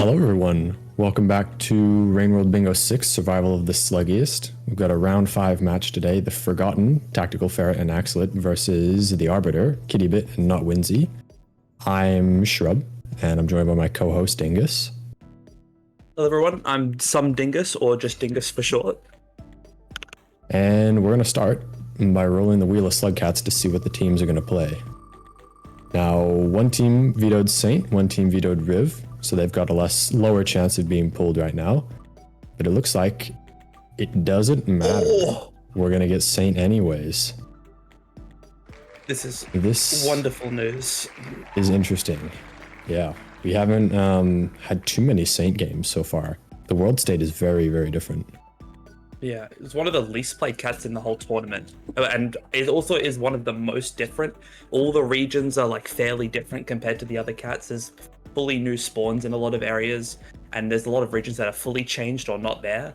Hello everyone, welcome back to Rainworld Bingo 6, Survival of the Sluggiest. We've got a round 5 match today, the Forgotten, Tactical Ferret and Axlet versus the Arbiter, Kittybit and Not Winsy. I'm Shrub, and I'm joined by my co-host Dingus. Hello everyone, I'm some Dingus, or just Dingus for short. And we're going to start by rolling the Wheel of Slugcats to see what the teams are going to play. Now, one team vetoed Saint, one team vetoed Riv, so they've got a lower chance of being pulled right now. But it looks like it doesn't matter. Oh. We're going to get Saint anyways. This is wonderful news. Is interesting. Yeah, we haven't had too many Saint games so far. The world state is very, very different. Yeah, it's one of the least played cats in the whole tournament. And it also is one of the most different. All the regions are like fairly different compared to the other cats. There's fully new spawns in a lot of areas, and there's a lot of regions that are fully changed or not there.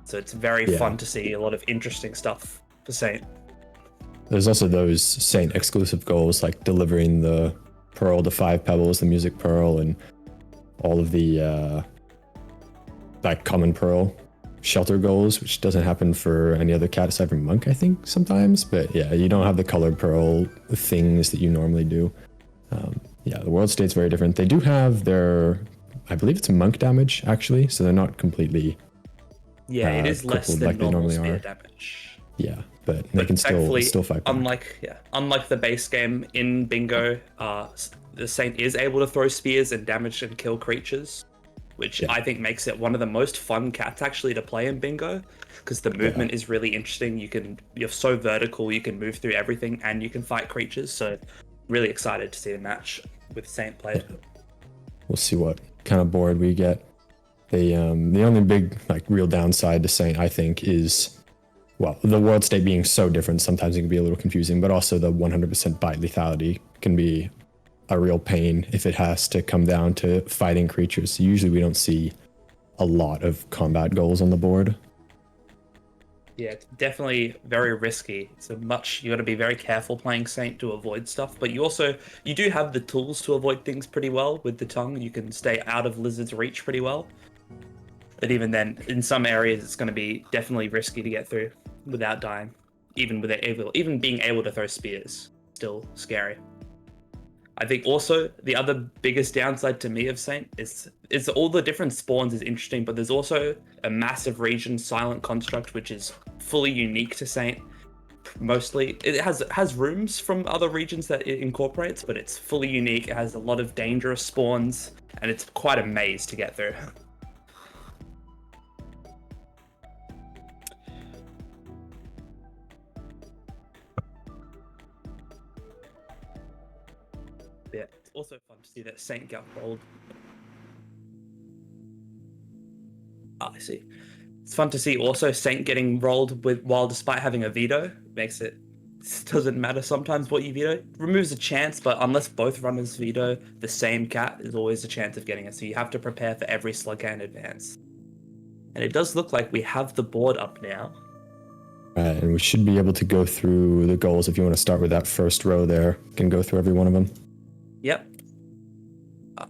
So it's very fun to see a lot of interesting stuff for Saint. There's also those Saint exclusive goals like delivering the Pearl, the 5 Pebbles, the Music Pearl, and all of the like Common Pearl shelter goals, which doesn't happen for any other cat aside from Monk, I think, sometimes. But yeah, you don't have the colored pearl things that you normally do. Yeah, the world state's very different. They do have their, I believe it's Monk damage, actually, so they're not completely it is less than like normal spear damage. Yeah, but they can still fight back. Unlike the base game in Bingo, the Saint is able to throw spears and damage and kill creatures, which I think makes it one of the most fun cats actually to play in Bingo, because the movement is really interesting. You're so vertical, you can move through everything and you can fight creatures. So really excited to see the match with Saint played. We'll see what kind of board we get. The only big real downside to Saint, I think, is, well, the world state being so different, sometimes it can be a little confusing, but also the 100% bite lethality can be a real pain if it has to come down to fighting creatures. So usually we don't see a lot of combat goals on the board. Yeah, it's definitely very risky. You got to be very careful playing Saint to avoid stuff, but you do have the tools to avoid things pretty well with the tongue. You can stay out of Lizard's reach pretty well. But even then, in some areas, it's going to be definitely risky to get through without dying. Even being able to throw spears, still scary. I think also the other biggest downside to me of Saint is all the different spawns is interesting, but there's also a massive region, Silent Construct, which is fully unique to Saint. Mostly, it has rooms from other regions that it incorporates, but it's fully unique. It has a lot of dangerous spawns, and it's quite a maze to get through. Yeah, it's also fun to see that Saint got rolled. I see. It's fun to see also Saint getting rolled while despite having a veto. It doesn't matter sometimes what you veto. It removes a chance, but unless both runners veto the same cat, there's always a chance of getting it. So you have to prepare for every Slugcat in advance. And it does look like we have the board up now. And we should be able to go through the goals. If you want to start with that first row there, you can go through every one of them. Yep. All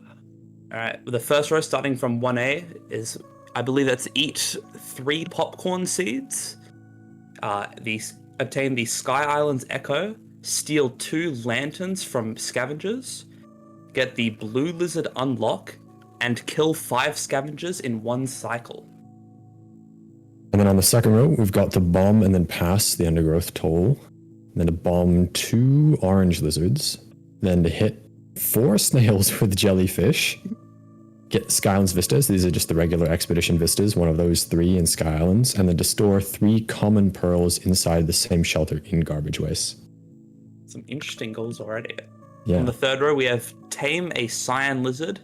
right. The first row starting from 1A is, I believe that's eat 3 popcorn seeds. Obtain the Sky Islands Echo. Steal 2 lanterns from scavengers. Get the Blue Lizard Unlock. And kill 5 scavengers in 1 cycle. And then on the second row, we've got to bomb and then pass the Undergrowth Toll. Then to bomb 2 orange lizards. Then to hit 4 snails with jellyfish. Get Sky Islands Vistas. These are just the regular Expedition Vistas, one of those 3 in Sky Islands. And then to store 3 common pearls inside the same shelter in garbage waste. Some interesting goals already. Yeah. On the third row, we have tame a cyan lizard.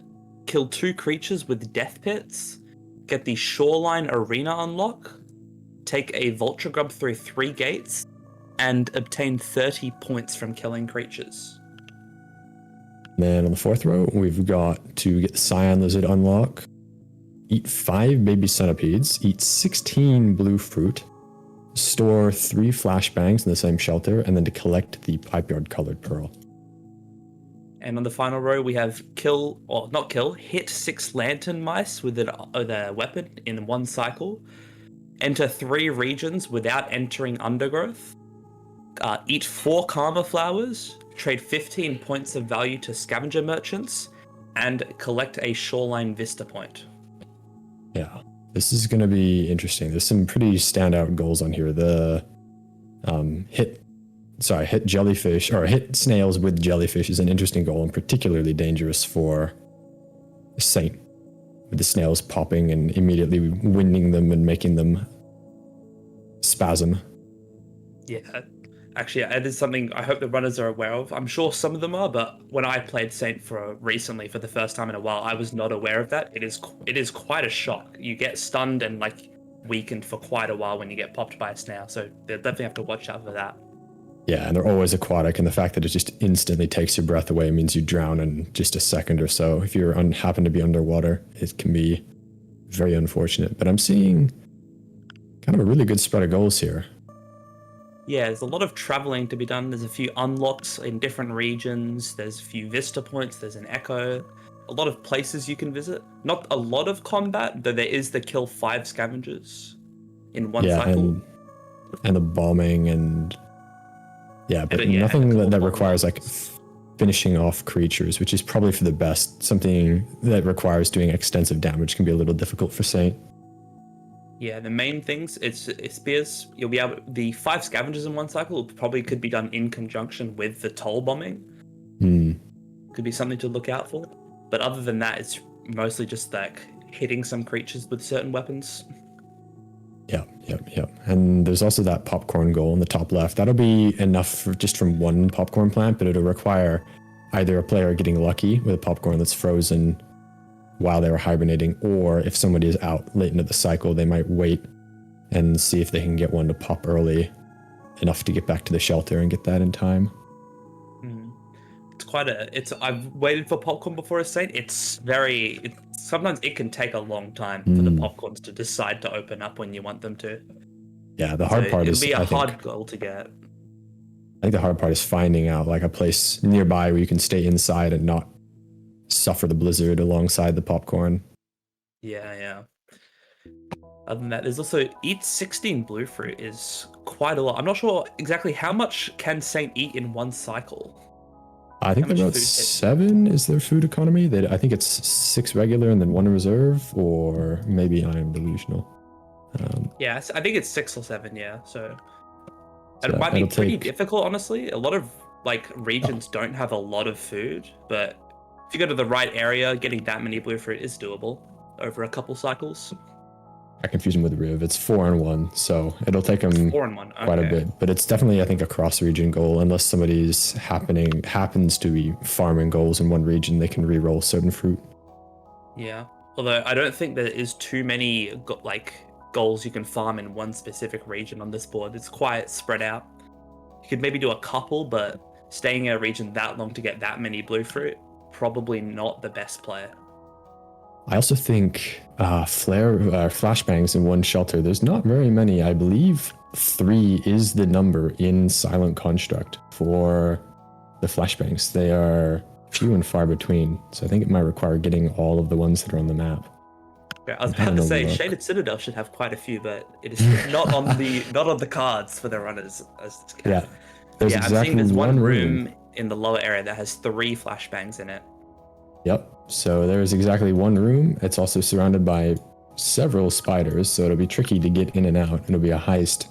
Kill 2 creatures with death pits. Get the Shoreline Arena unlock. Take a Vulture Grub through 3 gates. And obtain 30 points from killing creatures. Then on the fourth row, we've got to get the Cyan Lizard unlock, eat 5 baby centipedes, eat 16 blue fruit, store 3 flashbangs in the same shelter, and then to collect the Pipeyard colored pearl. And on the final row, we have hit 6 lantern mice with a weapon in 1 cycle. Enter 3 regions without entering undergrowth. Eat 4 karma flowers. Trade 15 points of value to scavenger merchants. And collect a shoreline vista point. Yeah, this is going to be interesting. There's some pretty standout goals on here. The hit jellyfish, or hit snails with jellyfish is an interesting goal and particularly dangerous for Saint, with the snails popping and immediately winding them and making them spasm. Yeah, actually, it is something I hope the runners are aware of. I'm sure some of them are, but when I played Saint recently for the first time in a while, I was not aware of that. It is quite a shock. You get stunned and weakened for quite a while when you get popped by a snail, so they'll definitely have to watch out for that. Yeah, and they're always aquatic, and the fact that it just instantly takes your breath away means you drown in just a second or so. If you happen to be underwater, it can be very unfortunate. But I'm seeing kind of a really good spread of goals here. Yeah, there's a lot of traveling to be done. There's a few unlocks in different regions. There's a few vista points. There's an echo. A lot of places you can visit. Not a lot of combat, though there is the kill 5 scavengers in 1 cycle. And the bombing and... Yeah, but nothing that requires finishing off creatures, which is probably for the best. Something that requires doing extensive damage can be a little difficult for Saint. Yeah, the main things, it's spears. You'll be able, the 5 scavengers in 1 cycle probably could be done in conjunction with the toll bombing. Could be something to look out for. But other than that, it's mostly just hitting some creatures with certain weapons. Yep. And there's also that popcorn goal in the top left. That'll be enough just from 1 popcorn plant, but it'll require either a player getting lucky with a popcorn that's frozen while they were hibernating, or if somebody is out late into the cycle, they might wait and see if they can get one to pop early enough to get back to the shelter and get that in time. I've waited for popcorn before a Saint. Sometimes it can take a long time for the popcorns to decide to open up when you want them to. Yeah, the hard part is... It'll be a hard goal to get. I think the hard part is finding out a place nearby where you can stay inside and not suffer the blizzard alongside the popcorn. Yeah. Other than that, there's also eat 16 blue fruit is quite a lot. I'm not sure exactly how much can Saint eat in 1 cycle. I think they're about 7 is their food economy. I think it's 6 regular and then 1 reserve, or maybe I am delusional. Yeah, I think it's 6 or 7, yeah. So it might be pretty difficult, honestly. A lot of regions don't have a lot of food, but if you go to the right area, getting that many blue fruit is doable over a couple cycles. I confuse them with Riv. It's 4 and 1, so it'll take them 4 and 1. Okay. Quite a bit. But it's definitely, I think, a cross-region goal. Unless somebody's happens to be farming goals in one region, they can re-roll certain fruit. Yeah, although I don't think there is too many goals you can farm in one specific region on this board. It's quite spread out. You could maybe do a couple, but staying in a region that long to get that many blue fruit, probably not the best play. I also think flashbangs in 1 shelter, there's not very many. I believe 3 is the number in Silent Construct for the flashbangs. They are few and far between, so I think it might require getting all of the ones that are on the map. Yeah, I was about to say Shaded Citadel should have quite a few, but it is not on the cards for the runners. Yeah, I'm seeing there's one room in the lower area that has 3 flashbangs in it. Yep. So there's exactly 1 room. It's also surrounded by several spiders, so it'll be tricky to get in and out. It'll be a heist,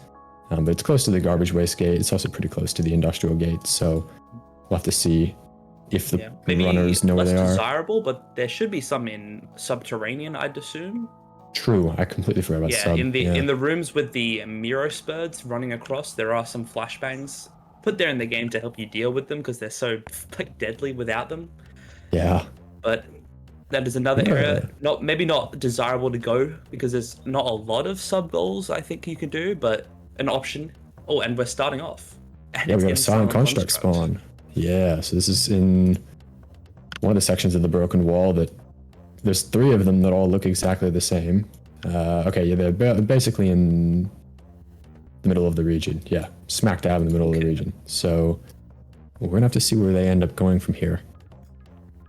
but it's close to the garbage waste gate. It's also pretty close to the industrial gate, so we'll have to see if the runners know where they are. Less desirable, but there should be some in subterranean, I'd assume. True, I completely forgot about sub. In the rooms with the Miro spurs running across, there are some flashbangs put there in the game to help you deal with them because they're so deadly without them. Yeah. But that is another area, maybe not desirable to go because there's not a lot of sub goals I think you can do, but an option. Oh, and we're starting off. Yeah, we got a Silent Construct spawn. Yeah, so this is in one of the sections of the broken wall that there's 3 of them that all look exactly the same. They're basically in the middle of the region. Yeah, smack dab in the middle of the region. So we're gonna have to see where they end up going from here.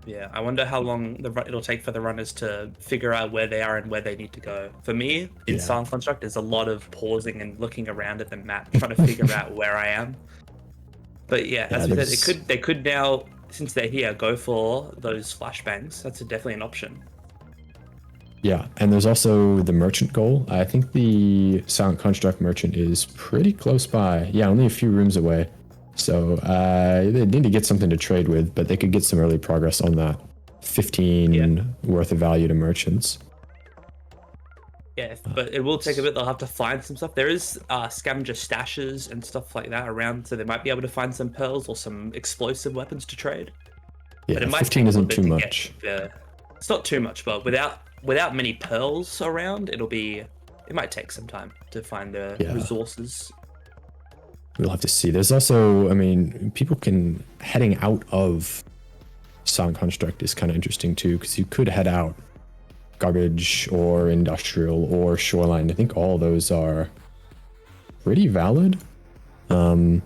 Yeah, I wonder how long it'll take for the runners to figure out where they are and where they need to go. For me, in Yeah. Silent Construct, there's a lot of pausing and looking around at the map, trying to figure out where I am. But yeah, Yeah, as we said, they could now, since they're here, go for those flashbangs. That's definitely an option. Yeah, and there's also the merchant goal. I think the Silent Construct merchant is pretty close by. Yeah, only a few rooms away. So they need to get something to trade with, but they could get some early progress on that. 15 worth of value to merchants. Yeah, but it will take a bit. They'll have to find some stuff. There is scavenger stashes and stuff like that around, so they might be able to find some pearls or some explosive weapons to trade. Yeah, But it might 15 take a isn't little too bit to much. get there. It's not too much, but without many pearls around, it might take some time to find the resources. We'll have to see. There's also, I mean, people can heading out of Silent Construct is kind of interesting too, because you could head out garbage or industrial or shoreline. I think all those are pretty valid. Let's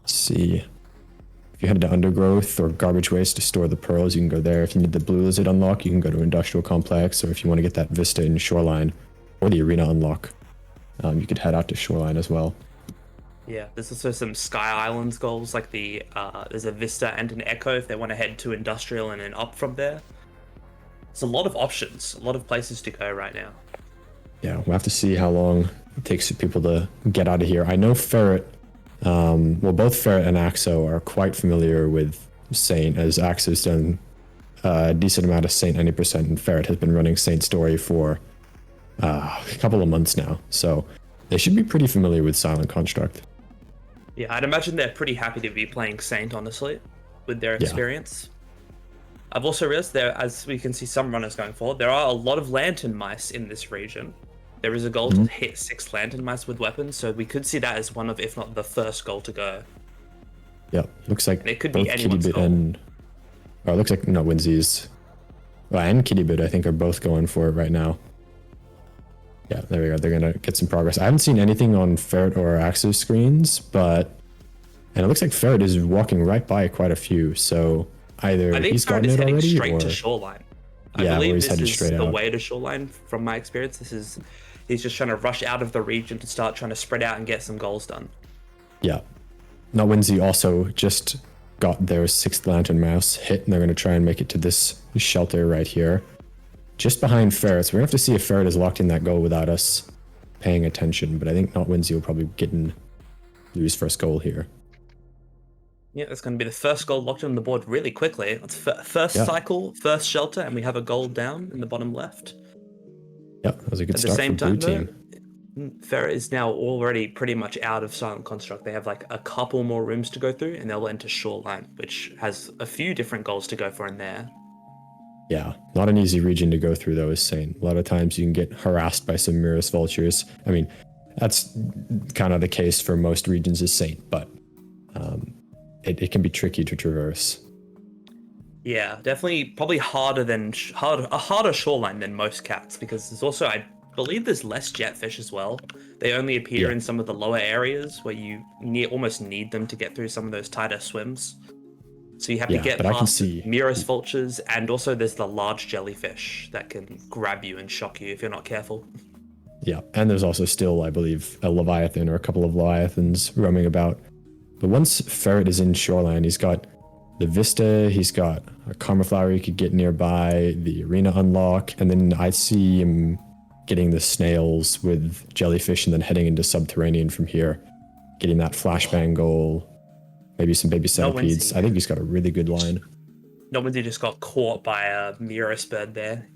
see. If you head to undergrowth or garbage waste to store the pearls, you can go there. If you need the blue lizard unlock, you can go to industrial complex, or if you want to get that vista in shoreline or the arena unlock, you could head out to shoreline as well. Yeah, there's also some Sky Islands goals, like there's a Vista and an Echo if they want to head to Industrial and then up from there. It's a lot of options, a lot of places to go right now. Yeah, we'll have to see how long it takes for people to get out of here. I know Ferret, both Ferret and Axo are quite familiar with Saint, as Axo's done a decent amount of Saint 90%, and Ferret has been running Saint Story for a couple of months now. So they should be pretty familiar with Silent Construct. Yeah, I'd imagine they're pretty happy to be playing Saint, honestly, with their experience. I've also realized there, as we can see some runners going forward, there are a lot of lantern mice in this region. There is a goal to hit 6 lantern mice with weapons, so we could see that as one of, if not the first goal to go. Yep, looks like and it could both be anyone's Kittybit goal. and it looks like Winsy's and Kittybit I think are both going for it right now. Yeah, there we go. They're gonna get some progress. I haven't seen anything on Ferret or Axo's screens, and it looks like Ferret is walking right by quite a few. So either I think he's Ferret gotten is it heading already, straight or to shoreline. I yeah, believe he's this headed is straight the out. way to shoreline from my experience. He's just trying to rush out of the region to start trying to spread out and get some goals done. Yeah. Now Winsy also just got their 6th lantern mouse hit, and they're gonna try and make it to this shelter right here, just behind Ferret. So we're gonna have to see if Ferret is locked in that goal without us paying attention. But I think Not Winsy will probably lose first goal here. Yeah, that's going to be the first goal locked on the board really quickly. It's first cycle, first shelter, and we have a goal down in the bottom left. Yep, that was a good At the start same for blue time, team. Ferret is now already pretty much out of Silent Construct. They have like a couple more rooms to go through, and they'll enter Shoreline, which has a few different goals to go for in there. Yeah, not an easy region to go through though, is Saint. A lot of times you can get harassed by some Mirror's Vultures. I mean, that's kind of the case for most regions is Saint, but it can be tricky to traverse. Yeah, definitely, probably a harder shoreline than most cats, because there's also, I believe there's less jetfish as well. They only appear in some of the lower areas where you almost need them to get through some of those tighter swims. So you have to get past Mirror's Vultures, and also there's the large jellyfish that can grab you and shock you if you're not careful. Yeah, and there's also still, I believe, a Leviathan or a couple of Leviathans roaming about. But once Ferret is in Shoreline, he's got the Vista, he's got a Karma Flower he could get nearby, the Arena unlock, and then I see him getting the snails with jellyfish and then heading into Subterranean from here, getting that flashbang goal, maybe some baby centipedes. I think he's got a really good line. Normandy just got caught by a Mirror's bird there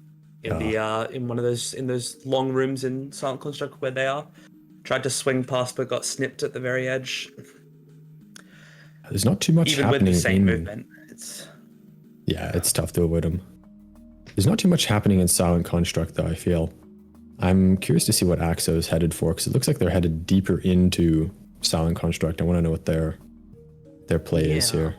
in in one of those long rooms in Silent Construct where they are. Tried to swing past but got snipped at the very edge. There's not too much happening. Even with the same movement, it's tough to avoid them. There's not too much happening in Silent Construct though, I feel. I'm curious to see what Axo is headed for, because it looks like they're headed deeper into Silent Construct. I want to know what their play is here.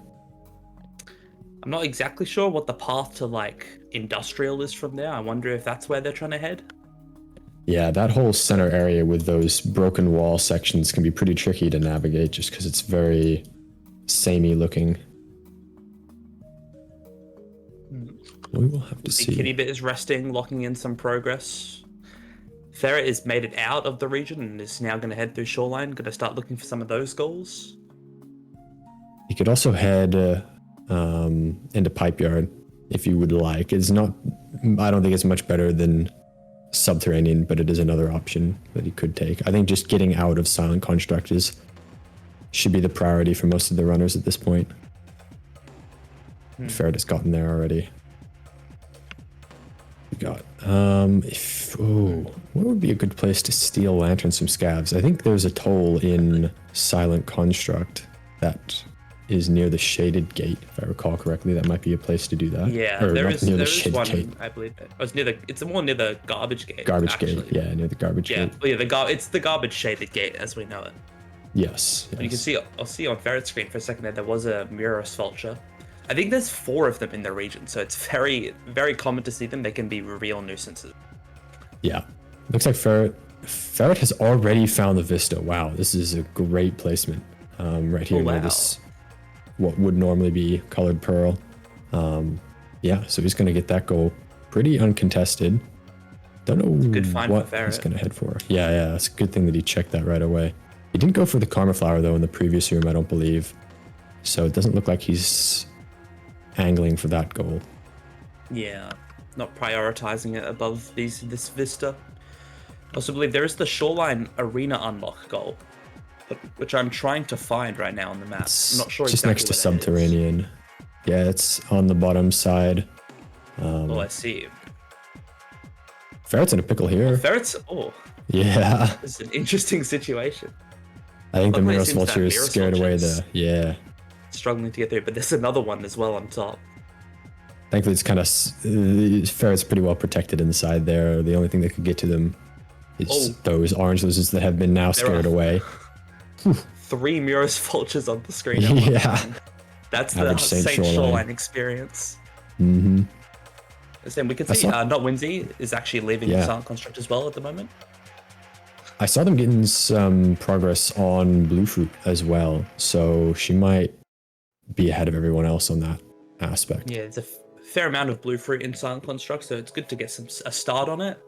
I'm not exactly sure what the path to like Industrial is from there. I wonder if that's where they're trying to head. Yeah, that whole center area with those broken wall sections can be pretty tricky to navigate just because it's very samey looking. We will have to The see. Kitty Bit is resting, locking in some progress. Ferret has made it out of the region and is now going to head through Shoreline. Going to start looking for some of those goals. You could also head into Pipe Yard if you would like. It's not. I don't think it's much better than Subterranean, but it is another option that he could take. I think just getting out of Silent Construct should be the priority for most of the runners at this point. Ferret has gotten there already. We got what would be a good place to steal lanterns from scavs? I think there's a toll in Silent Construct that is near the Shaded Gate, if I recall correctly. That might be a place to do that. Yeah, there is one. Gate. I believe it's more near the Garbage Gate. Garbage Gate, yeah, near the Garbage Gate. Yeah, it's the Garbage Shaded Gate as we know it. Yes. You can see. I'll see on Ferret's screen for a second there was a Murus Vulture. I think there's 4 of them in the region, so it's very, very common to see them. They can be real nuisances. Yeah. Looks like Ferret has already found the Vista. Wow, this is a great placement. Right here near this, what would normally be Colored Pearl. Yeah, so he's going to get that goal pretty uncontested. Don't know good find what for he's going to head for. Yeah, it's a good thing that he checked that right away. He didn't go for the Karma Flower, though, in the previous room, I don't believe. So it doesn't look like he's angling for that goal. Yeah, not prioritizing it above this Vista. I also believe there is the Shoreline Arena unlock goal, which I'm trying to find right now on the map. I'm not sure just exactly next to Subterranean. Yeah, it's on the bottom side. I see. Ferret's in a pickle here. Yeah. It's an interesting situation. I think the Murus Vulture is scared away struggling to get through, but there's another one as well on top. Thankfully, it's kind of Ferret's pretty well protected inside there. The only thing that could get to them is those orange lizards that have been now scared away. 3 Murus Vultures on the screen. Yeah, that's the Saint Shoreline experience. Mm-hmm. And we can see Not Whimsy is actually leaving the Silent Construct as well at the moment. I saw them getting some progress on Blue Fruit as well, so she might be ahead of everyone else on that aspect. Yeah, there's a fair amount of Blue Fruit in Silent Construct, so it's good to get a start on it.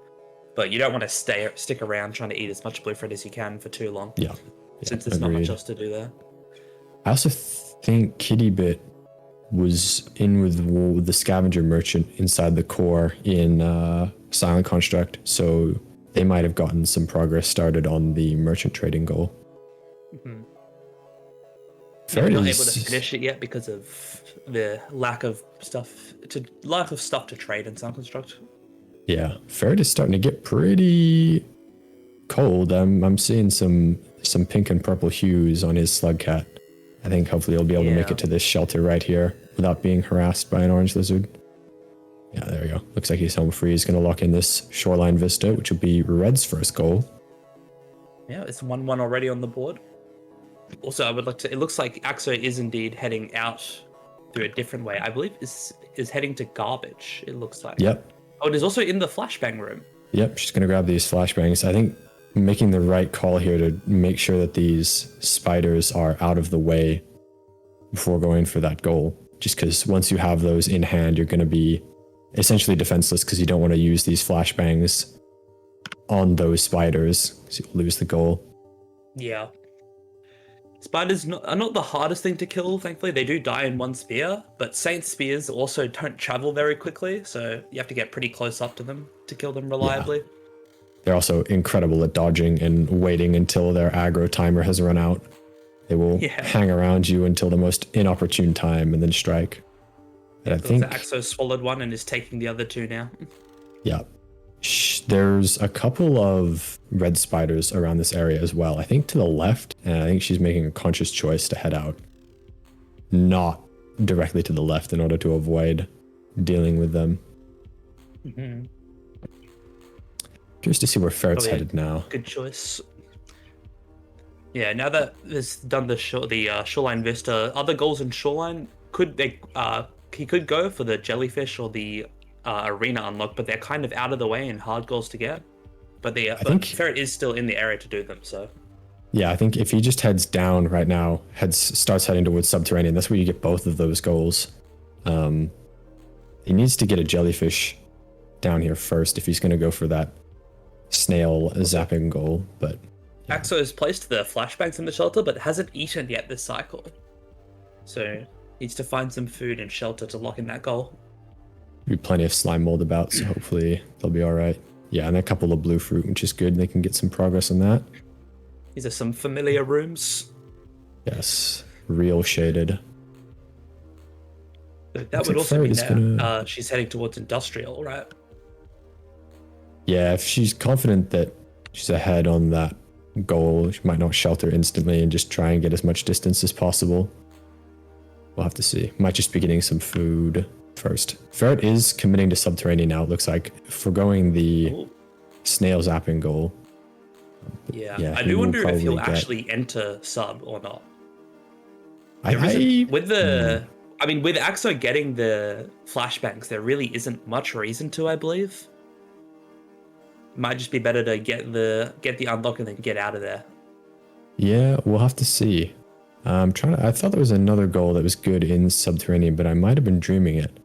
But you don't want to stick around trying to eat as much Blue Fruit as you can for too long. Yeah, since there's not much else to do there. I also think Kitty Bit was in with the Scavenger Merchant inside the core in Silent Construct, so they might have gotten some progress started on the merchant trading goal. Mm-hmm. They're not able to finish it yet because of the lack of stuff to trade in Silent Construct. Yeah, Ferret is starting to get pretty cold. I'm seeing some pink and purple hues on his Slugcat. I think hopefully he'll be able to make it to this shelter right here without being harassed by an orange lizard. Yeah, there we go. Looks like he's home free. He's going to lock in this Shoreline Vista, which will be Red's first goal. Yeah, it's 1-1 already on the board. Also, I would like to... It looks like Axo is indeed heading out through a different way. I believe is heading to Garbage, it looks like. Yep. Oh, it is also in the flashbang room. Yep, she's going to grab these flashbangs. I think making the right call here to make sure that these spiders are out of the way before going for that goal. Just because once you have those in hand, you're going to be essentially defenseless because you don't want to use these flashbangs on those spiders because you'll lose the goal. Yeah. Spiders are not the hardest thing to kill, thankfully. They do die in one spear, but Saint Spears also don't travel very quickly, so you have to get pretty close up to them to kill them reliably. Yeah. They're also incredible at dodging and waiting until their aggro timer has run out. They will hang around you until the most inopportune time and then strike. And I think Axo swallowed one and is taking the other 2 now. Yeah. There's a couple of red spiders around this area as well. I think to the left, and I think she's making a conscious choice to head out. Not directly to the left in order to avoid dealing with them. Mm-hmm. Curious to see where Ferret's headed now. Good choice. Yeah, now that it's done the Shoreline Vista, other goals in Shoreline, he could go for the Jellyfish or the Arena unlock, but they're kind of out of the way and hard goals to get. But Ferret is still in the area to do them, so. Yeah, I think if he just heads down right now, starts heading towards Subterranean, that's where you get both of those goals. Yeah, He needs to get a jellyfish down here first if he's going to go for that snail zapping goal, but... Yeah. Axo has placed the flashbangs in the shelter, but hasn't eaten yet this cycle. So needs to find some food and shelter to lock in that goal. Be plenty of slime mold about, so hopefully they'll be all right. Yeah, and a couple of blue fruit, which is good. They can get some progress on that. These are some familiar rooms. Yes, real shaded. That would also mean that she's heading towards industrial, right? Yeah, if she's confident that she's ahead on that goal, she might not shelter instantly and just try and get as much distance as possible. We'll have to see. Might just be getting some food first. Ferret is committing to subterranean now, it looks like, foregoing the snail zapping goal. Yeah, I do wonder if he'll actually enter sub or not. With Axo getting the flashbangs, there really isn't much reason to, I believe. Might just be better to get the unlock and then get out of there. Yeah, we'll have to see. I thought there was another goal that was good in subterranean, but I might have been dreaming it.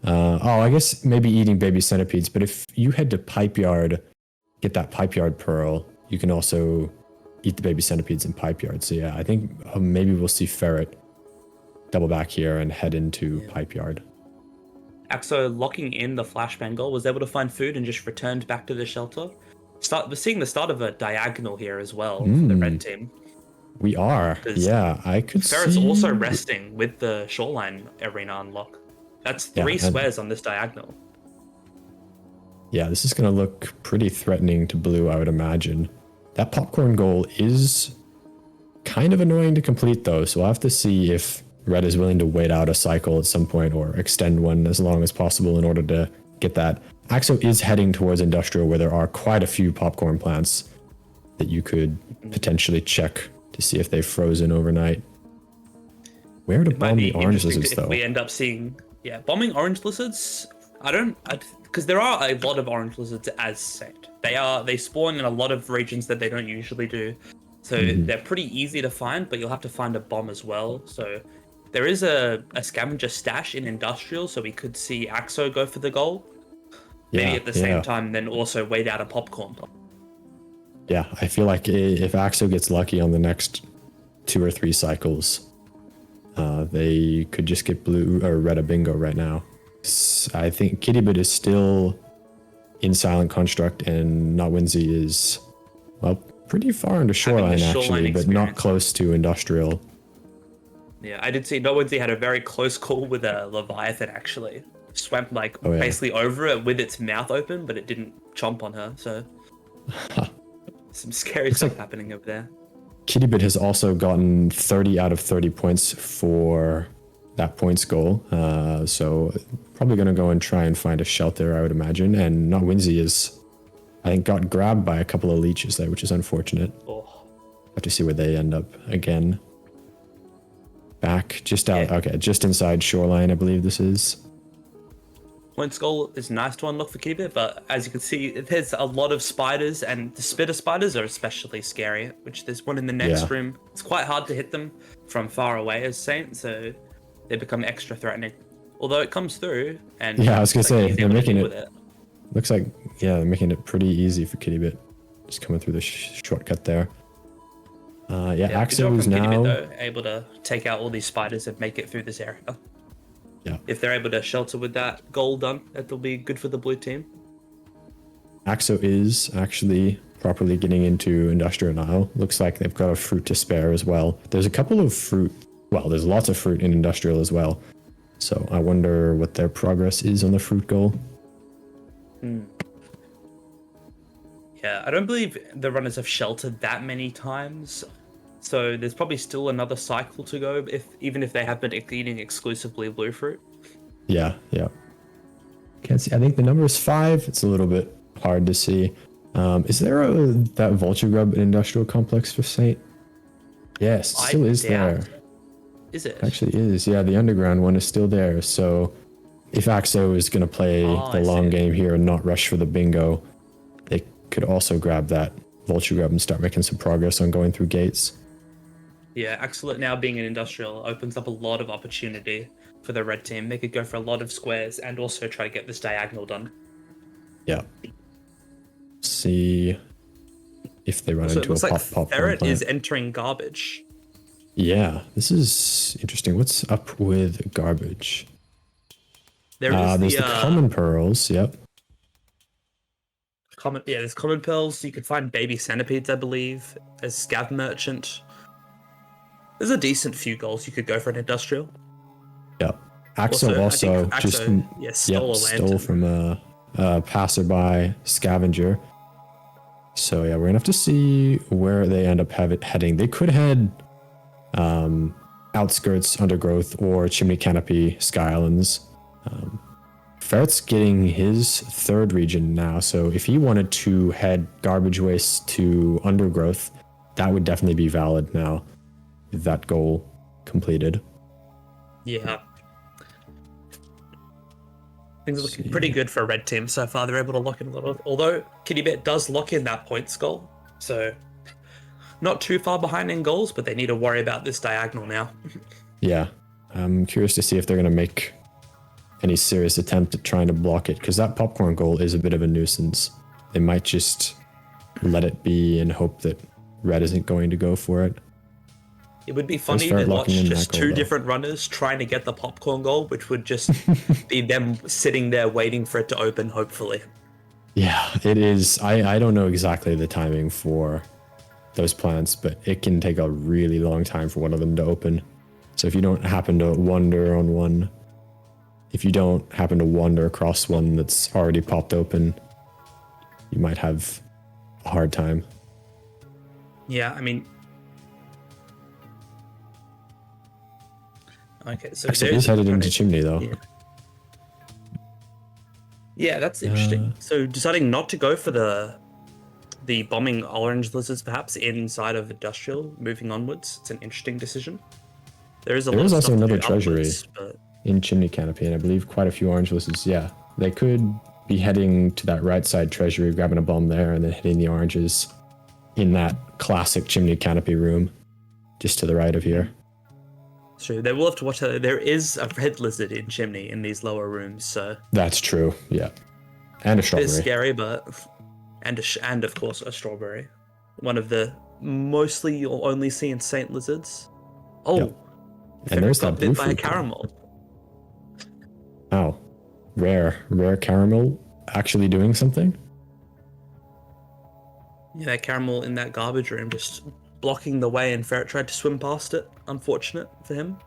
I guess maybe eating baby centipedes, but if you head to Pipe Yard, get that Pipe Yard pearl, you can also eat the baby centipedes in Pipe Yard. So yeah, I think maybe we'll see Ferret double back here and head into Pipe Yard. Axo locking in the flashbang goal, was able to find food and just returned back to the shelter. We're seeing the start of a diagonal here as well for the red team. We are. Yeah, I could Ferret's also resting with the shoreline arena unlock. That's 3 squares on this diagonal. Yeah, this is going to look pretty threatening to blue, I would imagine. That popcorn goal is kind of annoying to complete, though, so we'll have to see if red is willing to wait out a cycle at some point or extend one as long as possible in order to get that. Axo is heading towards industrial, where there are quite a few popcorn plants that you could potentially check to see if they've frozen overnight. Where to bomb the orange lizards, though? If we end up seeing, bombing orange lizards, because there are a lot of orange lizards as said. They spawn in a lot of regions that they don't usually do. So they're pretty easy to find, but you'll have to find a bomb as well. So there is a scavenger stash in industrial, so we could see Axo go for the goal. Maybe at the same time, then also wait out a popcorn. Yeah, I feel like if Axo gets lucky on the next 2 or 3 cycles, they could just get blue or red a bingo right now. I think Kittybit is still in Silent Construct, and Notwinzy is, well, pretty far into Shoreline actually, but not close to Industrial. Yeah, I did see Notwinzy had a very close call with a Leviathan actually. Swam basically over it with its mouth open, but it didn't chomp on her, so some scary stuff happening over there. Kittybit has also gotten 30 out of 30 points for that points goal, so probably going to go and try and find a shelter, I would imagine. And Notwinzy is, I think, got grabbed by a couple of leeches there, which is unfortunate. Have to see where they end up again. Back, just out, okay, just inside Shoreline, I believe this is. Points goal is nice to unlock for Kittybit, but as you can see, there's a lot of spiders, and the spitter spiders are especially scary, which there's one in the next room. It's quite hard to hit them from far away as Saint, so they become extra threatening. Although it comes through, and I was gonna say they're making it. Looks like they're making it pretty easy for Kittybit, just coming through the shortcut there. Axo is now Kittybit, though, able to take out all these spiders and make it through this area. Yeah. If they're able to shelter with that goal done, that'll be good for the blue team. Axo is actually properly getting into Industrial now. Looks like they've got a fruit to spare as well. There's a couple of fruit. Well, there's lots of fruit in Industrial as well. So I wonder what their progress is on the fruit goal. Yeah, I don't believe the runners have sheltered that many times. So there's probably still another cycle to go, even if they have been eating exclusively blue fruit. Yeah. Can't see. I think the number is 5. It's a little bit hard to see. Is there that vulture grub in Industrial Complex for Saint? Yes, it still is there. Is it? Actually is. Yeah, the underground one is still there. So if Axo is going to play the long game here and not rush for the bingo, they could also grab that vulture grub and start making some progress on going through gates. Yeah, Axolot now being an industrial opens up a lot of opportunity for the red team. They could go for a lot of squares and also try to get this diagonal done. Yeah. See if they run So it into a looks like popcorn Ferret plant. is entering garbage. Yeah, this is interesting. What's up with garbage? There's the common pearls. Yep. There's common pearls. You could find baby centipedes, I believe. There's scav merchant. There's a decent few goals you could go for an industrial. Yep. Axo also just stole from a passerby scavenger. So yeah, we're gonna have to see where they end up heading. They could head outskirts, undergrowth, or chimney canopy sky islands. Ferret's getting his third region now, so if he wanted to head garbage waste to undergrowth, that would definitely be valid now. With that goal completed. Yeah. Things are looking pretty good for a red team so far. They're able to lock in a lot of... Although Kittybit does lock in that points goal, so not too far behind in goals, but they need to worry about this diagonal now. Yeah. I'm curious to see if they're going to make any serious attempt at trying to block it, because that popcorn goal is a bit of a nuisance. They might just let it be and hope that red isn't going to go for it. It would be funny to watch just two different runners trying to get the popcorn goal, which would just be them sitting there waiting for it to open, hopefully. Yeah, it is. I don't know exactly the timing for those plants, but it can take a really long time for one of them to open. So if you don't happen to wander on one, if you don't happen to wander across one that's already popped open, you might have a hard time. Yeah, I mean... Okay, so he's headed into chimney, though. Yeah, that's interesting. So deciding not to go for the bombing orange lizards, perhaps inside of industrial, moving onwards, it's an interesting decision. There is also another treasury in chimney canopy, and I believe quite a few orange lizards. Yeah, they could be heading to that right side treasury, grabbing a bomb there, and then hitting the oranges in that classic chimney canopy room, just to the right of here. True. They will have to watch that. There is a red lizard in chimney in these lower rooms, so that's true. Yeah, and a strawberry. It's scary, but and of course a strawberry, one of the mostly you'll only see in Saint lizards. Oh, yep. And there's that blue bit by a caramel. Oh, rare caramel actually doing something. Yeah, that caramel in that garbage room just blocking the way, and Ferret tried to swim past it. Unfortunate for him.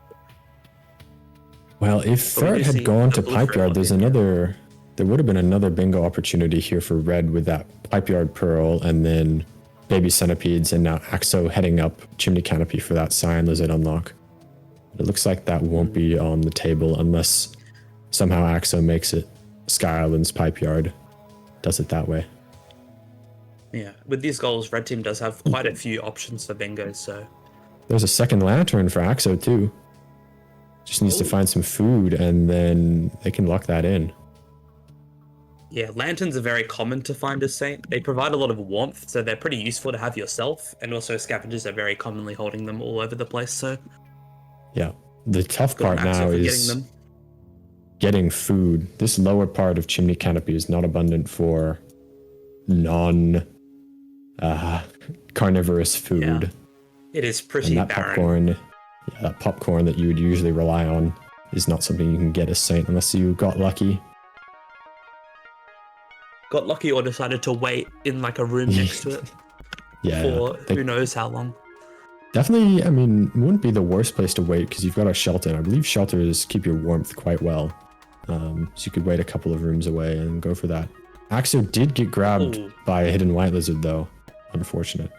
Well, if Ferret had gone to Pipe Yard, there would have been another bingo opportunity here for red with that Pipe Yard Pearl, and then baby centipedes, and now Axo heading up chimney canopy for that cyan lizard unlock. It looks like that won't be on the table unless somehow Axo makes it Sky Island's Pipe Yard, does it that way. Yeah, with these goals, red team does have quite a few options for bingos, so... There's a second lantern for Axo, too. Just needs to find some food, and then they can lock that in. Yeah, lanterns are very common to find as Saint. They provide a lot of warmth, so they're pretty useful to have yourself, and also scavengers are very commonly holding them all over the place, so... Yeah, the tough part now is getting food. This lower part of chimney canopy is not abundant for carnivorous food. Yeah. It is pretty and that barren. Popcorn that you would usually rely on is not something you can get as Saint unless you got lucky. Got lucky or decided to wait in like a room next to it for who knows how long. Definitely, I mean, wouldn't be the worst place to wait because you've got a shelter, and I believe shelters keep your warmth quite well. So you could wait a couple of rooms away and go for that. Axo did get grabbed by a hidden white lizard, though. Unfortunate.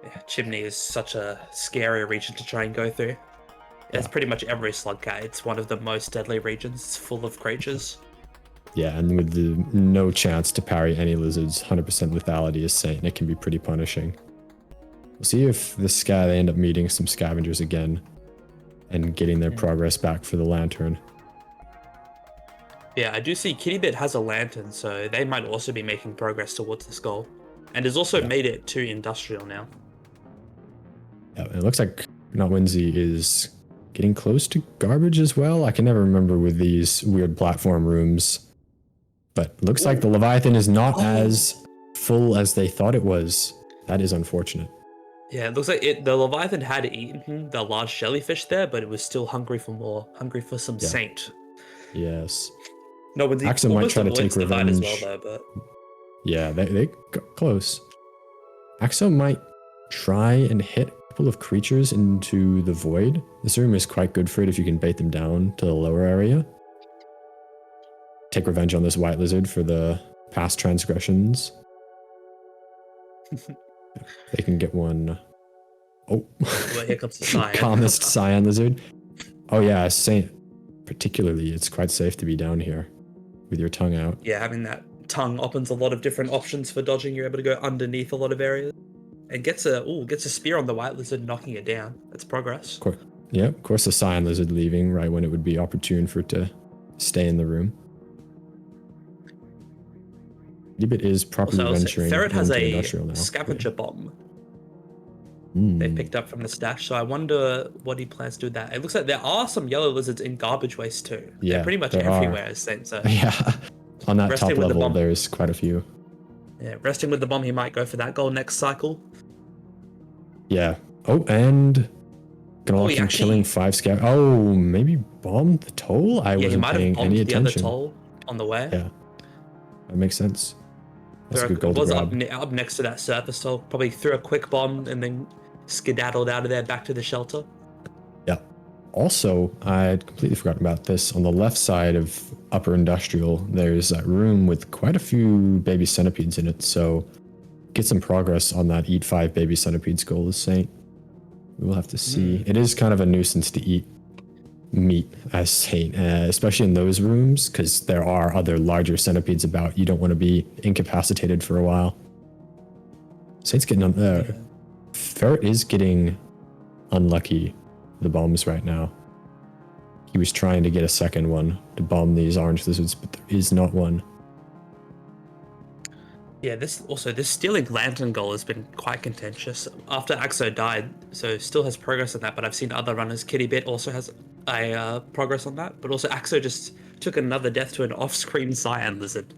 Yeah, chimney is such a scary region to try and go through. It's pretty much every Slugcat. It's one of the most deadly regions. It's full of creatures. Yeah, and with no chance to parry any lizards, 100% lethality is Saint. It can be pretty punishing. We'll see if this guy, they end up meeting some scavengers again and getting their progress back for the lantern. Yeah, I do see Kittybit has a lantern, so they might also be making progress towards this goal. And has also made it to industrial now. Yeah, it looks like Notwinzy is getting close to garbage as well. I can never remember with these weird platform rooms. But looks like the Leviathan is not as full as they thought it was. That is unfortunate. Yeah, it looks like the Leviathan had eaten the large jellyfish there, but it was still hungry for more, hungry for some saint. Yes. No, but the Axo might try to take divide revenge. as well, though, but Yeah, they got close. Axo might try and hit a couple of creatures into the void. This room is quite good for it if you can bait them down to the lower area. Take revenge on this white lizard for the past transgressions. They can get one. Oh, well, here comes the cyan. calmest cyan lizard. Oh yeah, Saint. Particularly, it's quite safe to be down here with your tongue out. Yeah, having that tongue opens a lot of different options for dodging. You're able to go underneath a lot of areas, and gets a spear on the white lizard, knocking it down. That's progress. Yeah, of course, the cyan lizard leaving right when it would be opportune for it to stay in the room. Libit is properly Also, venturing Ferret has into a industrial now. scavenger bomb Mm. they picked up from the stash, so I wonder what he plans to do with that. It looks like there are some yellow lizards in garbage waste too. Yeah, They're pretty much there everywhere, are. it seems. So Yeah, on that Resting top with the level, bomb. there's quite a few. yeah, resting with the bomb, he might go for that goal next cycle. Yeah. Oh, and gonna lock he him actually- killing 5 scout. Oh, maybe bombed the toll? I Yeah, he wasn't might have paying bombed any the other attention. toll on the way. Yeah, that makes sense. That's a Ferret good goal to was grab. up next to that surface toll. Probably threw a quick bomb and then skedaddled out of there back to the shelter. Yeah. Also, I'd completely forgotten about this. On the left side of Upper Industrial, there's that room with quite a few baby centipedes in it. So get some progress on that eat 5 baby centipedes goal as Saint. We'll have to see. It is kind of a nuisance to eat meat as Saint, especially in those rooms, because there are other larger centipedes about. You don't want to be incapacitated for a while. Saint's getting on there. Ferret is getting unlucky, the bombs right now. He was trying to get a second one to bomb these orange lizards, but there is not one. Yeah, this stealing lantern goal has been quite contentious. After Axo died, so still has progress on that, but I've seen other runners. Kitty Bit also has a progress on that, but also Axo just took another death to an off-screen cyan lizard.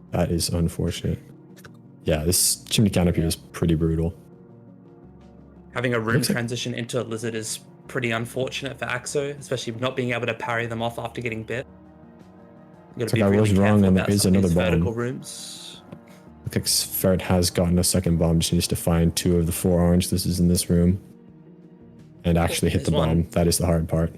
That is unfortunate. Yeah, this chimney canopy is pretty brutal. Having a room transition into a lizard is pretty unfortunate for Axo, especially not being able to parry them off after getting bit. You gotta be I really was careful wrong, and about there is some of these another bomb. vertical rooms. I think Ferret has gotten a second bomb, just needs to find 2 of the 4 orange lizards in this room. And actually hit the There's one. bomb. That is the hard part.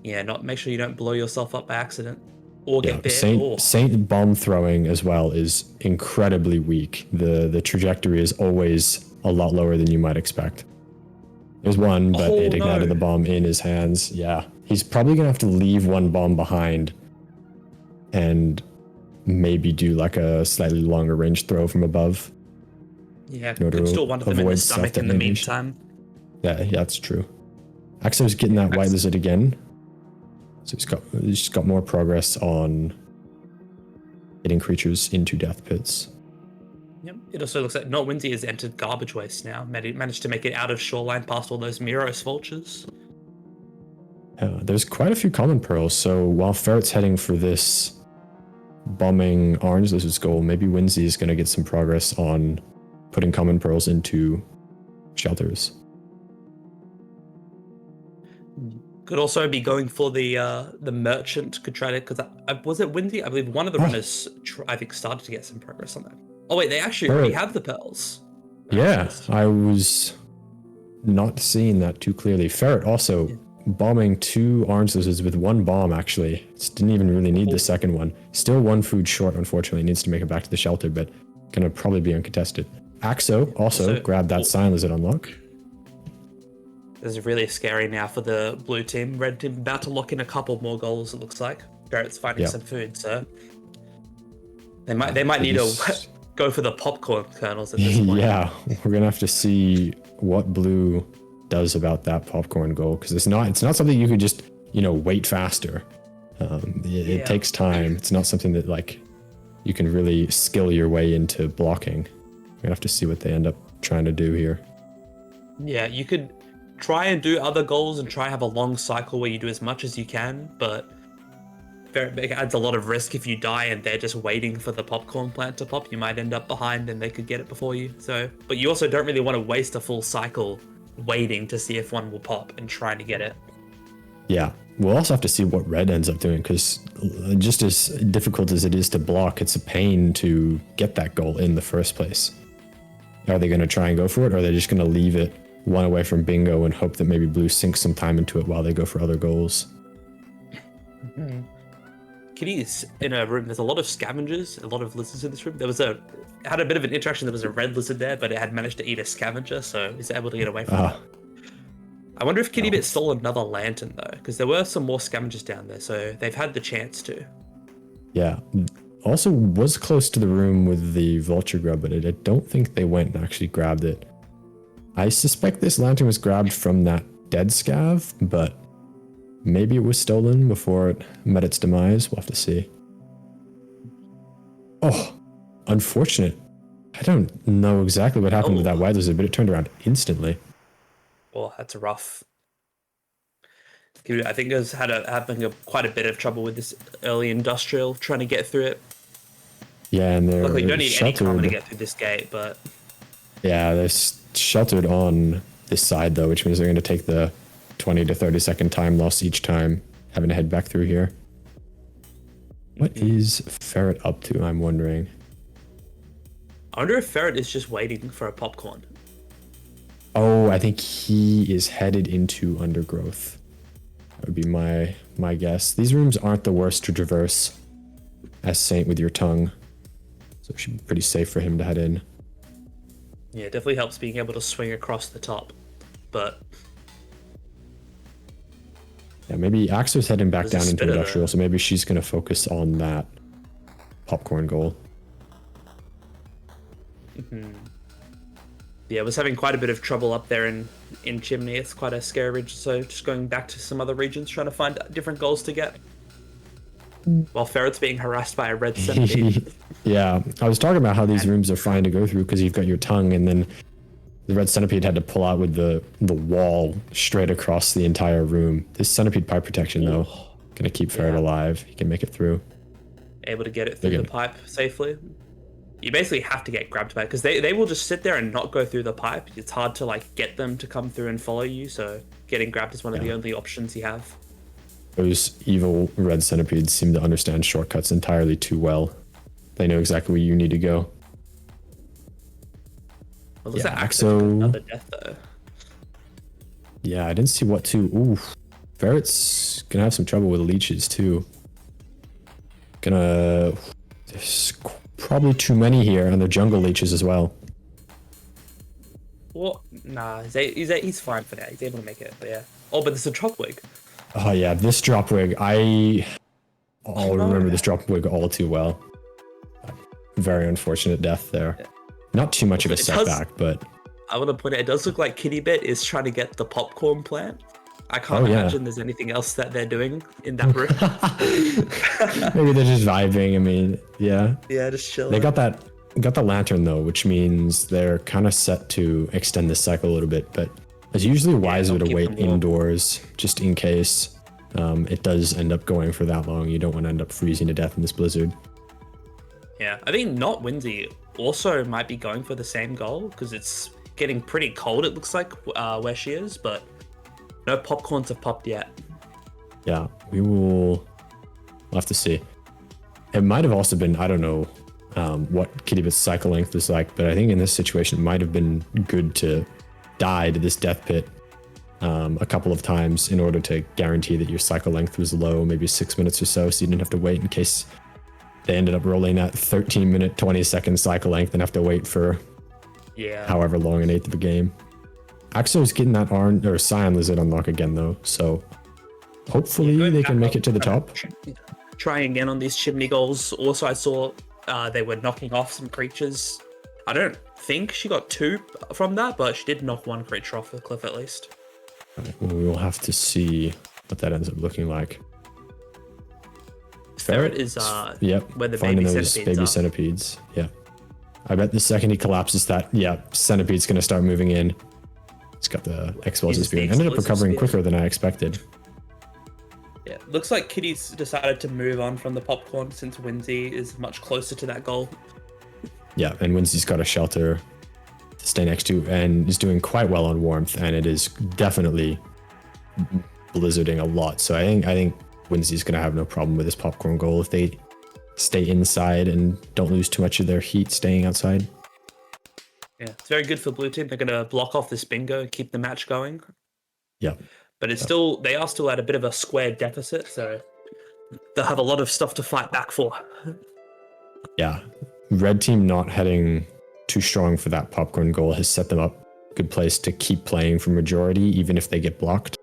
Yeah, make sure you don't blow yourself up by accident or Yeah, get bit. Saint bomb throwing as well is incredibly weak. The trajectory is always a lot lower than you might expect. There's one, but it ignited the bomb in his hands. Yeah, he's probably gonna have to leave one bomb behind and maybe do like a slightly longer range throw from above. Yeah, in order could to still one of them in the avoid stomach in the self-detonation. meantime. Yeah, that's true. Axo's getting that white lizard again. So he's just got more progress on getting creatures into death pits. Yep. It also looks like Not Windy has entered garbage waste now. Managed to make it out of shoreline past all those Miros vultures. There's quite a few common pearls, so while Ferret's heading for this bombing orange lizard's goal, maybe Winsy is going to get some progress on putting common pearls into shelters. Could also be going for the merchant. Could try to, because was it Windy? I believe one of the runners I think started to get some progress on that. Oh wait, they actually already have the pearls. Yeah, I was not seeing that too clearly. Ferret also bombing 2 orange lizards with 1 bomb, actually. Just didn't even really need the second one. Still 1 food short, unfortunately. Needs to make it back to the shelter, but gonna probably be uncontested. Axo also grabbed that cyan lizard unlock. This is really scary now for the blue team. Red team about to lock in a couple more goals, it looks like. Ferret's finding some food, so they might need to go for the popcorn kernels at this point. Yeah, we're gonna have to see what blue does about that popcorn goal, because it's not something you could just wait faster. It takes time. It's not something that like you can really skill your way into blocking. We're gonna have to see what they end up trying to do here. Yeah, you could try and do other goals and try have a long cycle where you do as much as you can, but it adds a lot of risk if you die and they're just waiting for the popcorn plant to pop. You might end up behind and they could get it before you. So, but you also don't really want to waste a full cycle waiting to see if one will pop and trying to get it. Yeah, we'll also have to see what red ends up doing, because just as difficult as it is to block, it's a pain to get that goal in the first place. Are they going to try and go for it, or are they just going to leave it one away from bingo and hope that maybe blue sinks some time into it while they go for other goals? Mm-hmm. Kitty's in a room. There's a lot of scavengers, a lot of lizards in this room. Had a bit of an interaction. There was a red lizard there, but it had managed to eat a scavenger, so he's able to get away from it. I wonder if Kitty Bit stole another lantern though, because there were some more scavengers down there, so they've had the chance to. Yeah. Also was close to the room with the vulture grub, but I don't think they went and actually grabbed it. I suspect this lantern was grabbed from that dead scav, but maybe it was stolen before it met its demise. We'll have to see. Oh, unfortunate. I don't know exactly what happened with that white lizard, but it turned around instantly. Well, that's rough. I think it's having quite a bit of trouble with this early industrial, trying to get through it. Yeah, and they're luckily you don't need sheltered. any cover to get through this gate, but yeah, they're sheltered on this side though, which means they're going to take the 20 to 30 second time loss each time, having to head back through here. What is Ferret up to, I'm wondering? I wonder if Ferret is just waiting for a popcorn. Oh, I think he is headed into undergrowth. That would be my guess. These rooms aren't the worst to traverse as Saint with your tongue, so it should be pretty safe for him to head in. Yeah, it definitely helps being able to swing across the top, but yeah, maybe Axo's heading back down into industrial, so maybe she's going to focus on that popcorn goal. Mm-hmm. Yeah, I was having quite a bit of trouble up there in Chimney. It's quite a scary region, so just going back to some other regions, trying to find different goals to get. While Ferret's being harassed by a red centipede. Yeah, I was talking about how these rooms are fine to go through because you've got your tongue, and then the red centipede had to pull out with the wall straight across the entire room. This centipede pipe protection, though, gonna keep Ferret alive. He can make it through. Able to get it through the pipe safely. You basically have to get grabbed by it because they will just sit there and not go through the pipe. It's hard to like get them to come through and follow you, so getting grabbed is one of the only options you have. Those evil red centipedes seem to understand shortcuts entirely too well. They know exactly where you need to go. Well, looks like Axo another death though. Yeah, I didn't see what to. Ooh, Ferret's gonna have some trouble with leeches too. There's probably too many here, and they're jungle leeches as well. Well, nah, he's fine for that. He's able to make it, but yeah. Oh, but there's a drop wig. Oh yeah, this drop wig. I'll remember this drop wig all too well. Very unfortunate death there. Yeah. Not too much of a setback, but I want to point out, it does look like Kitty Bit is trying to get the popcorn plant. I can't imagine there's anything else that they're doing in that room. Maybe they're just vibing. I mean, yeah. Yeah, just chilling. They got the lantern though, which means they're kind of set to extend this cycle a little bit, but it's usually wiser to wait indoors just in case it does end up going for that long. You don't want to end up freezing to death in this blizzard. Yeah, I think Not Windsy also might be going for the same goal because it's getting pretty cold, it looks like, where she is, but no popcorns have popped yet. Yeah, we'll have to see. It might have also been, I don't know what Kitty Bit's cycle length is like, but I think in this situation it might have been good to die to this death pit a couple of times in order to guarantee that your cycle length was low, maybe 6 minutes or so you didn't have to wait in case they ended up rolling that 13-minute, 20-second cycle length and have to wait for however long an eighth of a game. Axo's getting that Cyan Lizard unlock again, though, so hopefully they can make it to the top. Trying again on these chimney goals. Also, I saw they were knocking off some creatures. I don't think she got 2 from that, but she did knock 1 creature off the cliff at least. We'll have to see what that ends up looking like. Ferret is where the finding baby those centipedes baby centipedes. Yeah, I bet the second he collapses that, centipede's gonna start moving in. He's got the explosive Uses the spear and ended up explosive recovering spear. quicker than I expected. Yeah, looks like Kitty's decided to move on from the popcorn since Winsy is much closer to that goal. Yeah, and Winsy's got a shelter to stay next to and is doing quite well on warmth, and it is definitely blizzarding a lot. So I think Winsy's gonna have no problem with this popcorn goal if they stay inside and don't lose too much of their heat staying outside. Yeah, it's very good for blue team. They're gonna block off this bingo and keep the match going. Yeah. But it's still, they are still at a bit of a square deficit, so they'll have a lot of stuff to fight back for. Yeah. Red team not heading too strong for that popcorn goal has set them up a good place to keep playing for majority, even if they get blocked.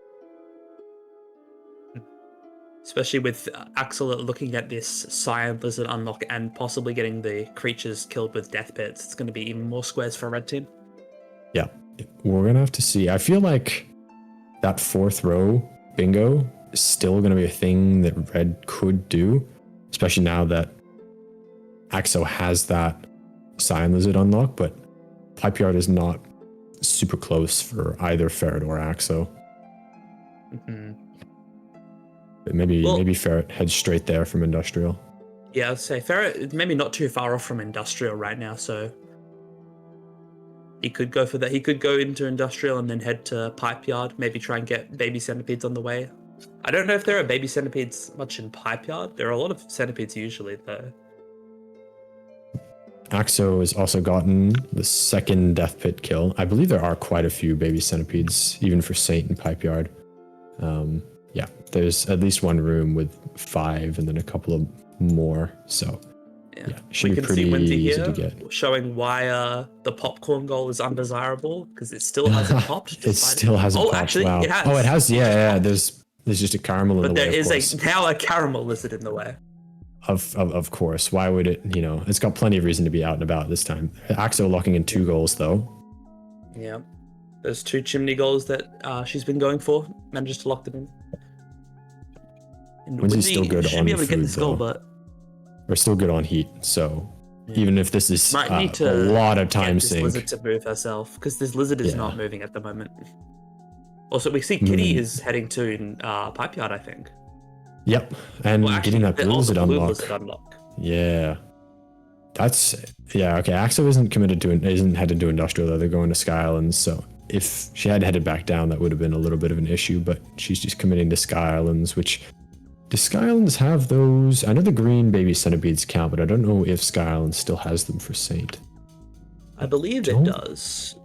Especially with Axel looking at this Cyan Blizzard unlock and possibly getting the creatures killed with death pits. It's going to be even more squares for red team. Yeah. We're going to have to see. I feel like that fourth row bingo is still going to be a thing that red could do, especially now that Axo has that Cyan Lizard unlock, but Pipe Yard is not super close for either Ferret or Axo. Mm-hmm. But maybe Ferret heads straight there from Industrial. Yeah, I'd say Ferret is maybe not too far off from Industrial right now, so he could go for that. He could go into Industrial and then head to Pipe Yard, maybe try and get baby centipedes on the way. I don't know if there are baby centipedes much in Pipe Yard. There are a lot of centipedes usually, though. Axo has also gotten the second Death Pit kill. I believe there are quite a few baby centipedes, even for Saint and Pipe Yard. Yeah, there's at least one room with 5 and then a couple of more. So yeah should we be can pretty see Winsy easy here to get. showing why the popcorn goal is undesirable, because it still hasn't popped. It still hasn't popped. Actually, wow. it has. Oh, it has. Yeah. There's just a caramel in But the there way. is now a caramel lizard in the way. Of course. Why would it? It's got plenty of reason to be out and about this time. Axo locking in 2 goals though. Yeah, those 2 chimney goals that she's been going for, manages to lock them in. And Winsy's still good should on be able to get food, this goal, though. but We're still good on heat. So even if this is might need a to lot of get time this sink. lizard to move herself, because this lizard is Yeah. not moving at the moment. Also, we see Kitty is heading to Pipe Yard, I think. Yep, and Well, actually, getting that blue lizard unlock. lizard unlock. Yeah, that's okay. Axo isn't headed to Industrial though. They're going to Sky Islands. So if she had headed back down, that would have been a little bit of an issue. But she's just committing to Sky Islands, which do Sky Islands have those? I know the green baby centipedes count, but I don't know if Sky Islands still has them for Saint. I believe it does.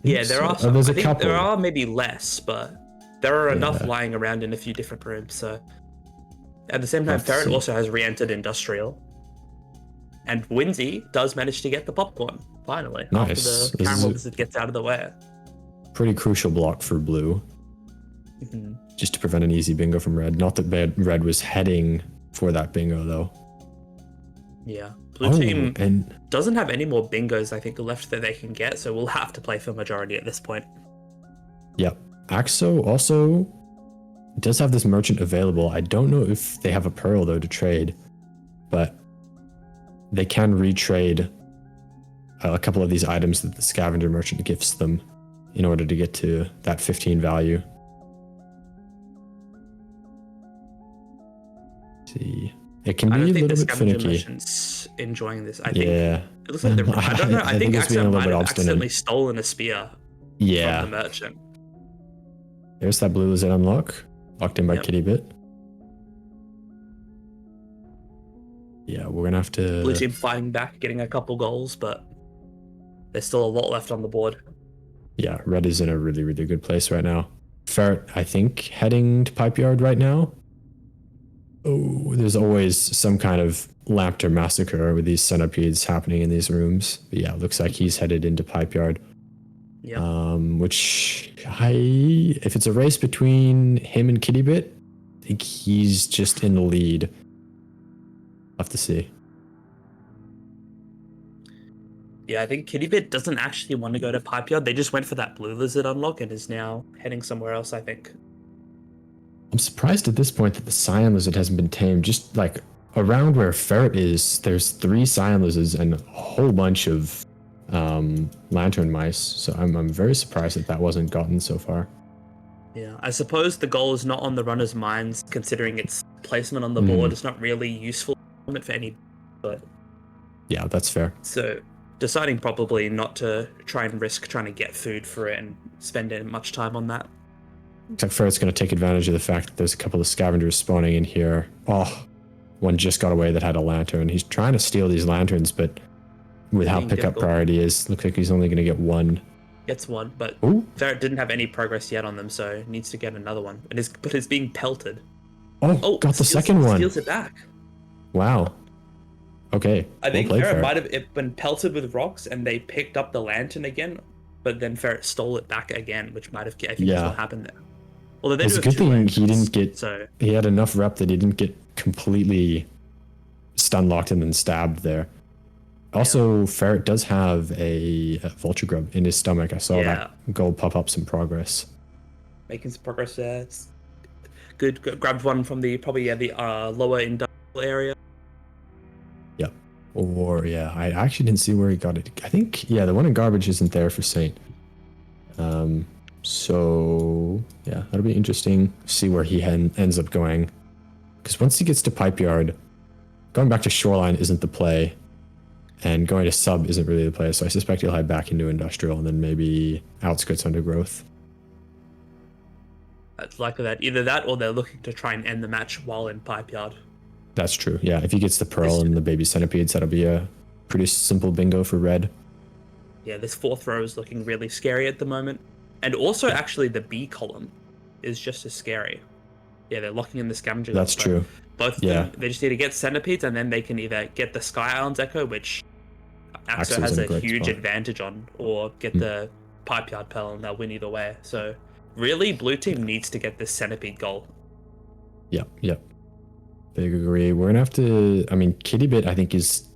Yeah, there so. are some. There's I a think couple. there are maybe less, but there are enough lying around in a few different rooms. So at the same time, Let's Ferret see. also has re-entered Industrial. And Winsy does manage to get the popcorn, finally, Nice. after This the is caramel a- lizard gets out of the way. Pretty crucial block for blue, just to prevent an easy bingo from red. Not that red was heading for that bingo though. Yeah. Blue team and doesn't have any more bingos, I think, left that they can get, so we'll have to play for majority at this point. yep, Axo also does have this merchant available. I don't know if they have a pearl though to trade, but they can retrade a couple of these items that the scavenger merchant gifts them in order to get to that 15 value. See, it can I be don't a think the little bit scavenger finicky. merchant's enjoying this. I think Yeah, it looks like I don't know. I think it's being a Axel little might bit have obstinate. accidentally stolen a spear Yeah, from the merchant. there's that blue lizard unlock, locked in by Yep. Kitty Bit. Yeah, we're gonna have to. Blue team fighting back, getting a couple goals, but there's still a lot left on the board. Yeah, red is in a really, really good place right now. Ferret, I think, heading to Pipe Yard right now. Oh, there's always some kind of Lampter massacre with these centipedes happening in these rooms. But yeah, it looks like he's headed into Pipe Yard. Yeah. Which if it's a race between him and Kitty Bit, I think he's just in the lead. Have to see. Yeah, I think Kitty Bit doesn't actually want to go to Pipe Yard. They just went for that blue lizard unlock and is now heading somewhere else, I think. I'm surprised at this point that the Cyan Lizard hasn't been tamed. Just like around where Ferret is, there's 3 Cyan Lizards and a whole bunch of lantern mice. So I'm very surprised that wasn't gotten so far. Yeah, I suppose the goal is not on the runner's minds, considering its placement on the board. It's not really useful for any, but yeah, that's fair. So deciding probably not to try and risk trying to get food for it and spend much time on that. Except for it's going to take advantage of the fact that there's a couple of scavengers spawning in here. Oh, one just got away that had a lantern. He's trying to steal these lanterns, but with how pickup priority is, looks like he's only going to get one. Gets one, but Ooh. Ferret didn't have any progress yet on them, so needs to get another one. But it's being pelted. Oh, got the second one. Steals it back. Wow. Okay. I think Ferret might have been pelted with rocks, and they picked up the lantern again, but then Ferret stole it back again, which might have. I think that's what happened there. Although they it's a good thing he didn't get. So he had enough rep that he didn't get completely stun locked and then stabbed there. Also, Ferret does have a vulture grub in his stomach. I saw that gold pop up some progress. Making some progress there. It's good. Grabbed one from the lower industrial area. Yeah. Or I actually didn't see where he got it. I think the one in garbage isn't there for Saint. So that'll be interesting. See where he ends up going. Because once he gets to Pipe Yard, going back to Shoreline isn't the play. And going to sub isn't really the play, so I suspect he'll head back into industrial and then maybe outskirts undergrowth. It's likely that either that or they're looking to try and end the match while in Pipe Yard. That's true. Yeah, if he gets the pearl and the baby centipedes, that'll be a pretty simple bingo for red. Yeah, this fourth row is looking really scary at the moment. And also, actually, the B column is just as scary. Yeah, they're locking in the scavenger. That's true. Both of them, they just need to get centipedes, and then they can either get the Sky Islands Echo, which Axo has a huge advantage on, or get the Pipe Yard Pearl, and they'll win either way. So, really, blue team needs to get this centipede goal. Yep. Big agree. We're going to have to... I mean, Kittybit, I think, is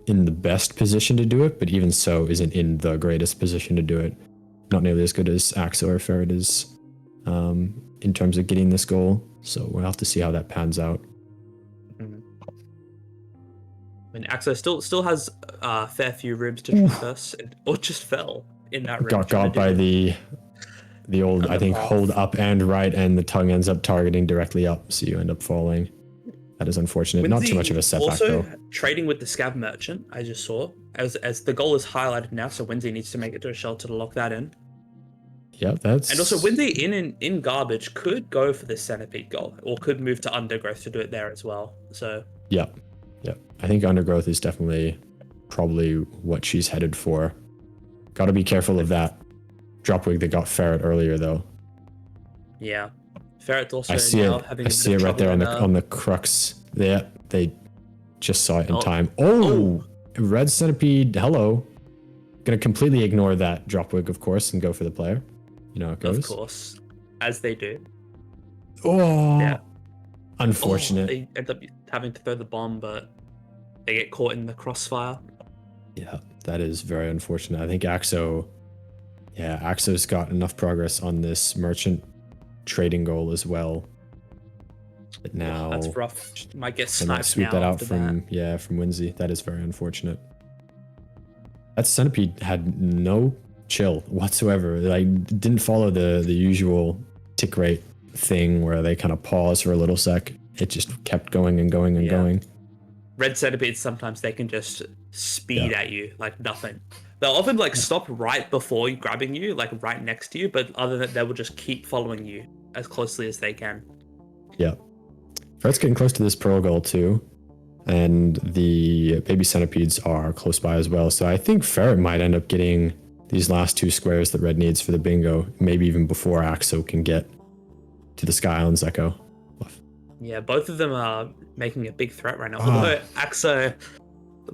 in the best position to do it, but even so, isn't in the greatest position to do it. Not nearly as good as Axo or Ferret is in terms of getting this goal. So we'll have to see how that pans out. I mean, Axo still has a fair few rooms to traverse, or just fell in that room. Got by the old, I think, hold up and right, and the tongue ends up targeting directly up, so you end up falling. That is unfortunate. Not too much of a setback, though. Trading with the Scav Merchant, I just saw, as the goal is highlighted now, so Winsy needs to make it to a shelter to lock that in. Yeah, that's... And also, Winsy in garbage could go for this centipede goal, or could move to undergrowth to do it there as well. So... Yeah. I think undergrowth is definitely probably what she's headed for. Got to be careful of that dropwig that got Ferret earlier, though. Yeah. Ferret's also having I see it right there on the crux. Yeah, they just saw it in time. Oh, red centipede. Hello. Gonna completely ignore that dropwig, of course, and go for the player. You know how it goes. Of course, as they do. Oh, yeah. Unfortunate. They end up having to throw the bomb, but they get caught in the crossfire. Yeah, that is very unfortunate. I think Axo's got enough progress on this merchant trading goal as well. But now that's rough. Might get sniped. Sweep that out from Winsy. That is very unfortunate. That centipede had no chill whatsoever. Like, didn't follow the usual tick rate thing where they kind of pause for a little sec. It just kept going and going and going. Red centipedes, sometimes they can just speed at you like nothing. They'll often stop right before grabbing you, like right next to you, but other than that, they will just keep following you as closely as they can. Yeah. Ferret's getting close to this pearl goal too, and the baby centipedes are close by as well. So I think Ferret might end up getting these last two squares that red needs for the bingo, maybe even before Axo can get to the Sky Islands Echo. Yeah, both of them are making a big threat right now. Although Axo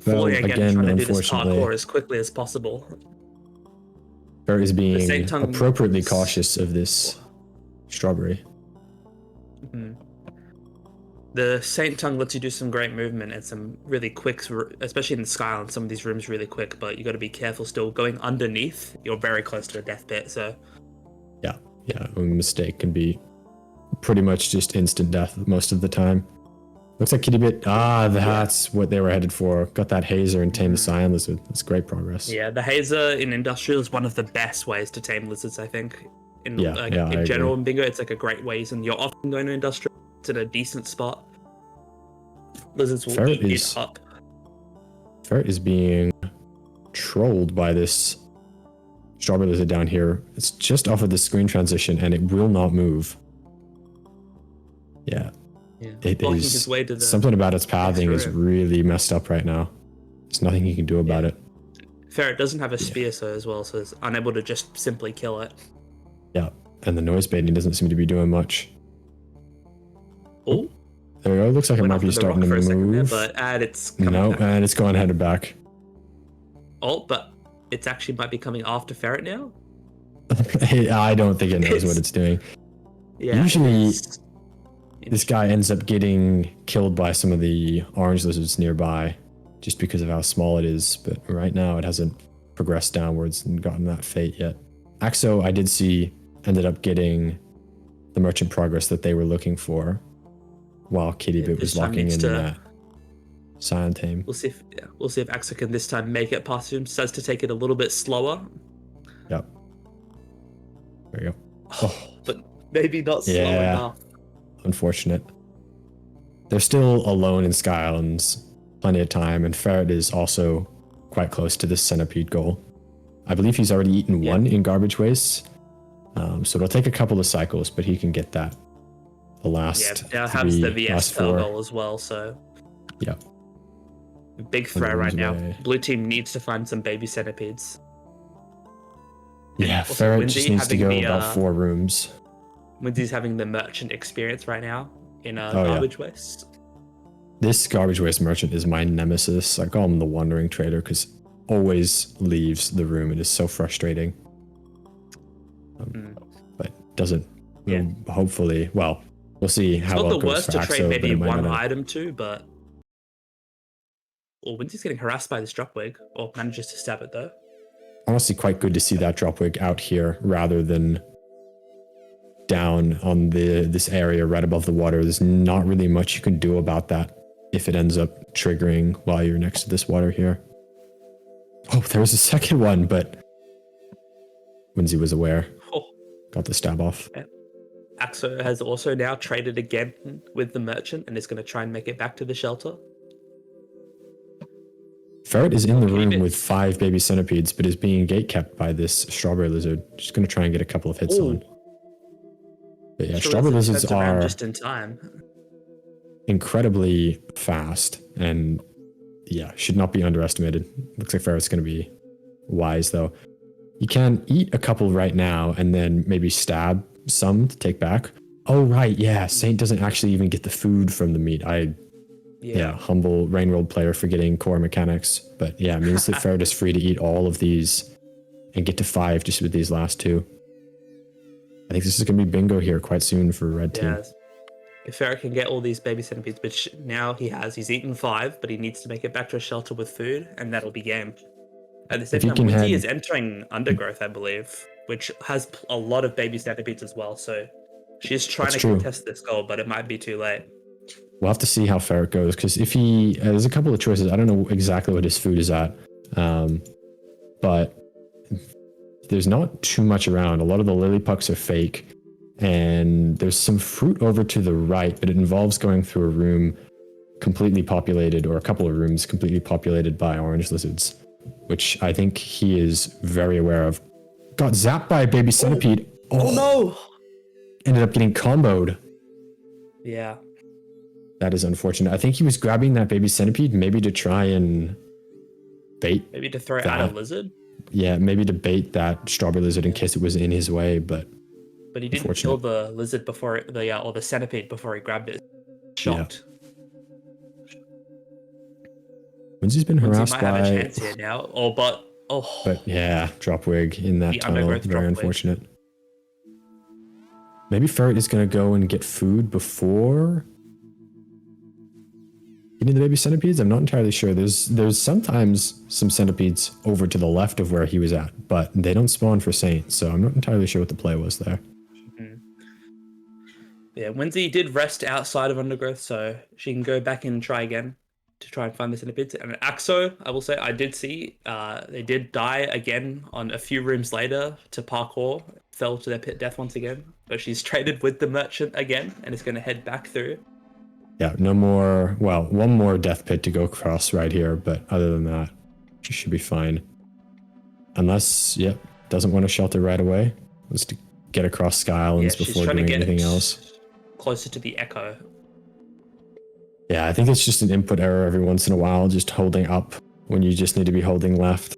falling again trying to do this parkour as quickly as possible. Ferret is being appropriately cautious of this strawberry. Mm-hmm. The Saint Tongue lets you do some great movement and some really quick, especially in the Sky Island, some of these rooms really quick, but you got to be careful still. Going underneath, you're very close to a death pit, so... Yeah, a mistake can be pretty much just instant death most of the time. Looks like Kitty Bit. That's what they were headed for. Got that Hazer and tame the Cyan Lizard. That's great progress. Yeah, the Hazer in Industrial is one of the best ways to tame lizards, I think. In I general agree. in Bingo, it's like a great way, and you're often going to Industrial. It's in a decent spot. Lizards will eat it up. Ferret is being trolled by this Strawberry Lizard down here. It's just off of the screen transition, and it will not move. Yeah. It Blocking is his way to the something about its pathing is room. really messed up right now. There's nothing he can do about it. Ferret doesn't have a spear, so as well, so it's unable to just simply kill it. Yeah, and the noise baiting doesn't seem to be doing much. Oh, there we go. Looks like it might be starting to move. There, but it's coming back. And it's going headed back. Oh, but it's actually might be coming after Ferret now. I don't think it knows what it's doing. Yeah. Usually, this guy ends up getting killed by some of the orange lizards nearby, just because of how small it is. But right now, it hasn't progressed downwards and gotten that fate yet. Axo, I did see, ended up getting the merchant progress that they were looking for, while Kitty Bit was locking in that Cyan Tame. We'll see if Axo can this time make it past him. Says to take it a little bit slower. Yep. There you go. Oh, but maybe not slow enough. Unfortunate. They're still alone in Sky Islands. Plenty of time, and Ferret is also quite close to this centipede goal. I believe he's already eaten one in garbage waste. So it'll take a couple of cycles, but he can get that. The last now has the VS goal as well, so big threat right now. Blue team needs to find some baby centipedes. Yeah, Ferret just needs to go about 4 rooms. Windy's having the merchant experience right now in garbage waste. This garbage waste merchant is my nemesis. I call him the wandering trader because always leaves the room. It is so frustrating. But doesn't. Hopefully, well, we'll see how well it goes for Axo. It's not the worst to trade maybe one item to, but Windy's getting harassed by this dropwig, or manages to stab it though. Honestly, quite good to see that dropwig out here rather than down on this area right above the water. There's not really much you can do about that if it ends up triggering while you're next to this water here. Oh, there was a second one, but Winsy was aware. Got the stab off. Yeah. Axo has also now traded again with the merchant and is going to try and make it back to the shelter. Ferret is in the room with 5 baby centipedes, but is being gatekept by this strawberry lizard. Just going to try and get a couple of hits on. But yeah, strawberry lizards are just in time. Incredibly fast, and should not be underestimated. Looks like Ferret's going to be wise though. You can eat a couple right now and then maybe stab some to take back. Oh right, yeah. Saint doesn't actually even get the food from the meat. Humble Rainworld player forgetting core mechanics, but it means that Ferret is free to eat all of these and get to 5 just with these last 2. I think this is going to be bingo here quite soon for red team. If Ferret can get all these baby centipedes, which now he's eaten 5, but he needs to make it back to a shelter with food, and that'll be game. At the same time, Windy is entering Undergrowth, I believe, which has a lot of baby centipedes as well, so she's trying to contest this goal, but it might be too late. We'll have to see how Ferret goes, because if there's a couple of choices. I don't know exactly what his food is at, but there's not too much around. A lot of the lily pucks are fake, and there's some fruit over to the right, but it involves going through a room completely populated, or a couple of rooms completely populated by orange lizards, which I think he is very aware of. Got zapped by a baby centipede. Oh no! Ended up getting comboed. Yeah. That is unfortunate. I think he was grabbing that baby centipede maybe to try and bait. Maybe to throw out a lizard? Yeah, maybe to bait that strawberry lizard in case it was in his way, but he didn't kill the lizard before or the centipede before he grabbed it. Shocked. Winsy's been harassed might by. Have a chance here now. But dropwig in that tunnel. Very unfortunate. Maybe Ferret is going to go and get food before eating the baby centipedes. I'm not entirely sure. There's sometimes some centipedes over to the left of where he was at, but they don't spawn for Saint, so I'm not entirely sure what the play was there. Yeah, Winsy did rest outside of Undergrowth, so she can go back and try again to try and find the centipedes. And Axo, I will say, I did see they did die again on a few rooms later to parkour, fell to their pit death once again. But she's traded with the merchant again and is going to head back through. Yeah, no more. Well, one more death pit to go across right here, but other than that, she should be fine. Unless, yep, doesn't want to shelter right away. Wants to get across Sky Islands before doing anything else. Closer to the Echo. Yeah, I think it's just an input error every once in a while, just holding up when you just need to be holding left.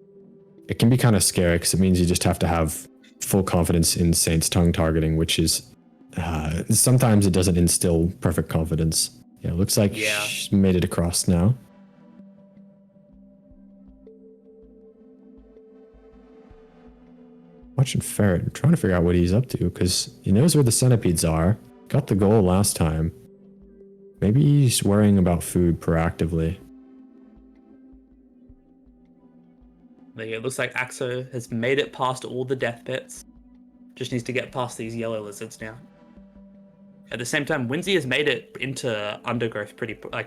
It can be kind of scary because it means you just have to have full confidence in Saint's tongue targeting, which is sometimes it doesn't instill perfect confidence. Yeah, it looks like she's made it across now. Watching Ferret, I'm trying to figure out what he's up to because he knows where the centipedes are. Got the goal last time. Maybe he's worrying about food proactively. It looks like Axo has made it past all the death pits. Just needs to get past these yellow lizards now. At the same time, Winsy has made it into Undergrowth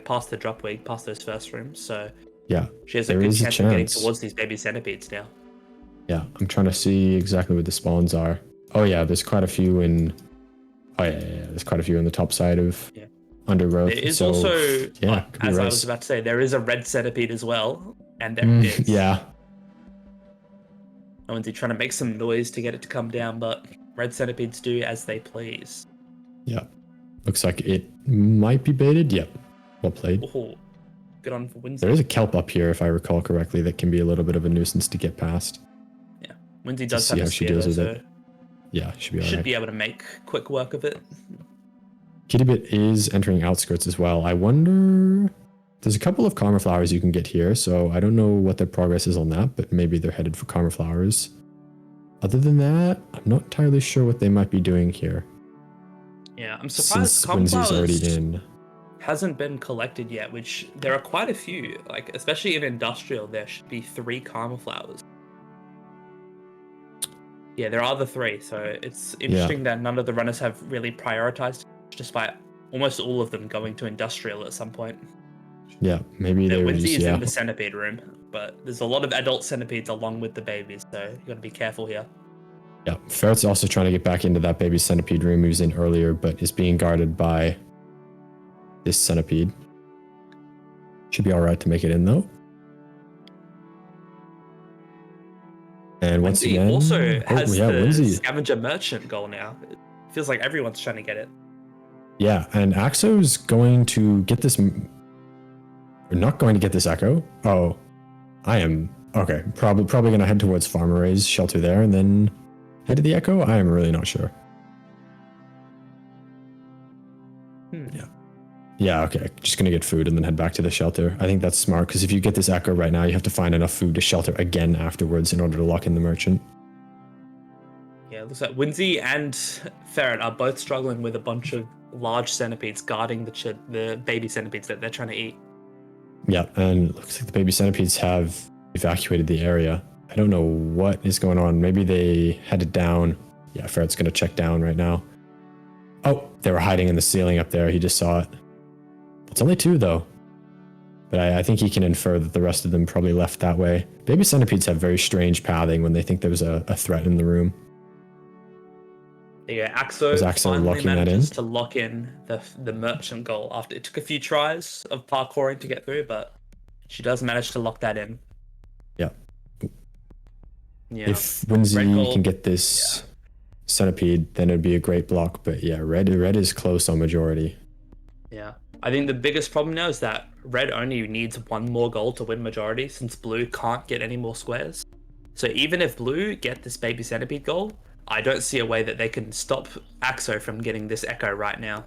past the dropwig, past those first rooms. So yeah, she has a good chance of getting towards these baby centipedes now. Yeah, I'm trying to see exactly what the spawns are. Oh yeah, there's quite a few in. Oh yeah, there's quite a few on the top side of Undergrowth. There is also, as I was about to say, there is a red centipede as well, and there it is. Yeah. Winsy trying to make some noise to get it to come down, but red centipedes do as they please. Yeah, looks like it might be baited. Yep, well played. Oh, good on for Winsy. There is a kelp up here, if I recall correctly, that can be a little bit of a nuisance to get past. Yeah, Winsy does have how she deals with it. Yeah, should be alright. Should be able to make quick work of it. Kittybit is entering outskirts as well. I wonder. There's a couple of Karma Flowers you can get here, so I don't know what their progress is on that, but maybe they're headed for Karma Flowers. Other than that, I'm not entirely sure what they might be doing here. Yeah, I'm surprised Karma Flowers hasn't been collected yet, which there are quite a few. Like, especially in Industrial, there should be 3 Karma Flowers. Yeah, there are the 3, so it's interesting that none of the runners have really prioritized, despite almost all of them going to Industrial at some point. Yeah, maybe they were Winsy is in the centipede room, but there's a lot of adult centipedes along with the babies, so you got to be careful here. Yeah, Ferret's also trying to get back into that baby centipede room he was in earlier, but is being guarded by this centipede. Should be alright to make it in, though. And once again, also has the Scavenger Merchant goal now. It feels like everyone's trying to get it. Yeah, and Axo's going to get this... We're not going to get this Echo. Oh, I am... Okay, probably going to head towards Farmer Ray's shelter there and then head to the Echo? I am really not sure. Yeah. Yeah, okay. Just going to get food and then head back to the shelter. I think that's smart because if you get this Echo right now, you have to find enough food to shelter again afterwards in order to lock in the merchant. Yeah, it looks like Winsy and Ferret are both struggling with a bunch of large centipedes guarding the baby centipedes that they're trying to eat. Yeah, and it looks like the baby centipedes have evacuated the area. I don't know what is going on. Maybe they headed down. Yeah, Ferret's going to check down right now. Oh, they were hiding in the ceiling up there. He just saw it. It's only 2, though. But I think he can infer that the rest of them probably left that way. Baby centipedes have very strange pathing when they think there's a threat in the room. Yeah, Axo finally manages to lock in the merchant goal after it took a few tries of parkouring to get through, but she does manage to lock that in. Yeah. Yeah. If Winsy can get this centipede, then it'd be a great block. But yeah, red is close on majority. Yeah. I think the biggest problem now is that red only needs 1 more goal to win majority since blue can't get any more squares. So even if blue get this baby centipede goal, I don't see a way that they can stop Axo from getting this Echo right now.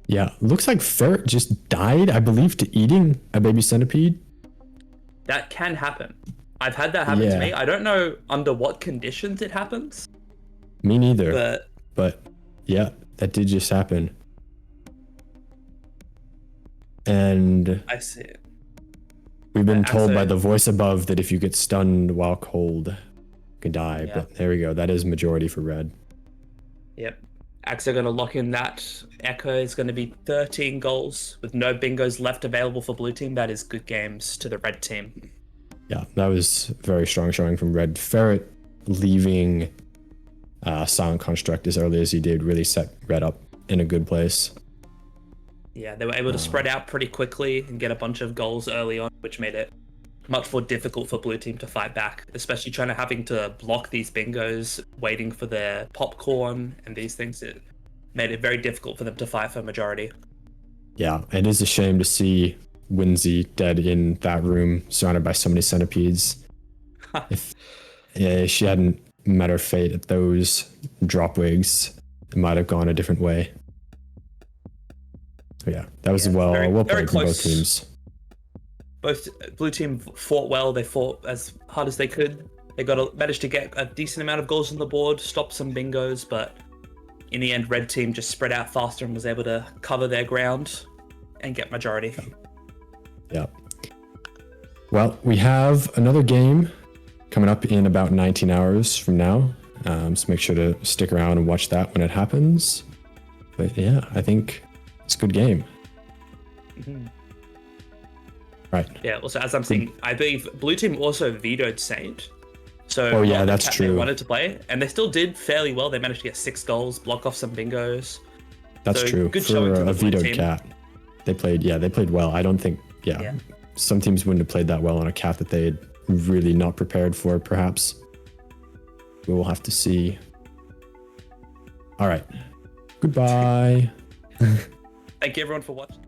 Yeah, looks like Ferret just died, I believe, to eating a baby centipede. That can happen. I've had that happen to me. I don't know under what conditions it happens. Me neither. But yeah, that did just happen. And I see it. We've been told by the voice above that if you get stunned while cold, you can die. Yeah. But there we go. That is majority for red. Yep. Axe are going to lock in that. Echo is going to be 13 goals with no bingos left available for blue team. That is good games to the red team. Yeah, that was very strong showing from red. Ferret leaving Silent Construct as early as he did really set red up in a good place. Yeah, they were able to spread out pretty quickly and get a bunch of goals early on, which made it much more difficult for blue team to fight back, especially having to block these bingos, waiting for their popcorn and these things. It made it very difficult for them to fight for majority. Yeah, it is a shame to see Winsy dead in that room, surrounded by so many centipedes. If she hadn't met her fate at those drop wigs, it might have gone a different way. But yeah, that was well played from both teams. Both blue team fought well. They fought as hard as they could. They managed to get a decent amount of goals on the board, stop some bingos, but in the end, red team just spread out faster and was able to cover their ground and get majority. Yeah. Well, we have another game coming up in about 19 hours from now. So make sure to stick around and watch that when it happens. But yeah, I think it's a good game. Mm-hmm. Right. Yeah, also, as I'm saying, I believe blue team also vetoed Saint. So oh yeah, that's true. They wanted to play, and they still did fairly well. They managed to get 6 goals, block off some bingos. That's true. Good for showing to the a vetoed team. cat. They played well. I don't think, some teams wouldn't have played that well on a cat that they had really not prepared for, perhaps. We will have to see. All right. Goodbye. Thank you everyone for watching.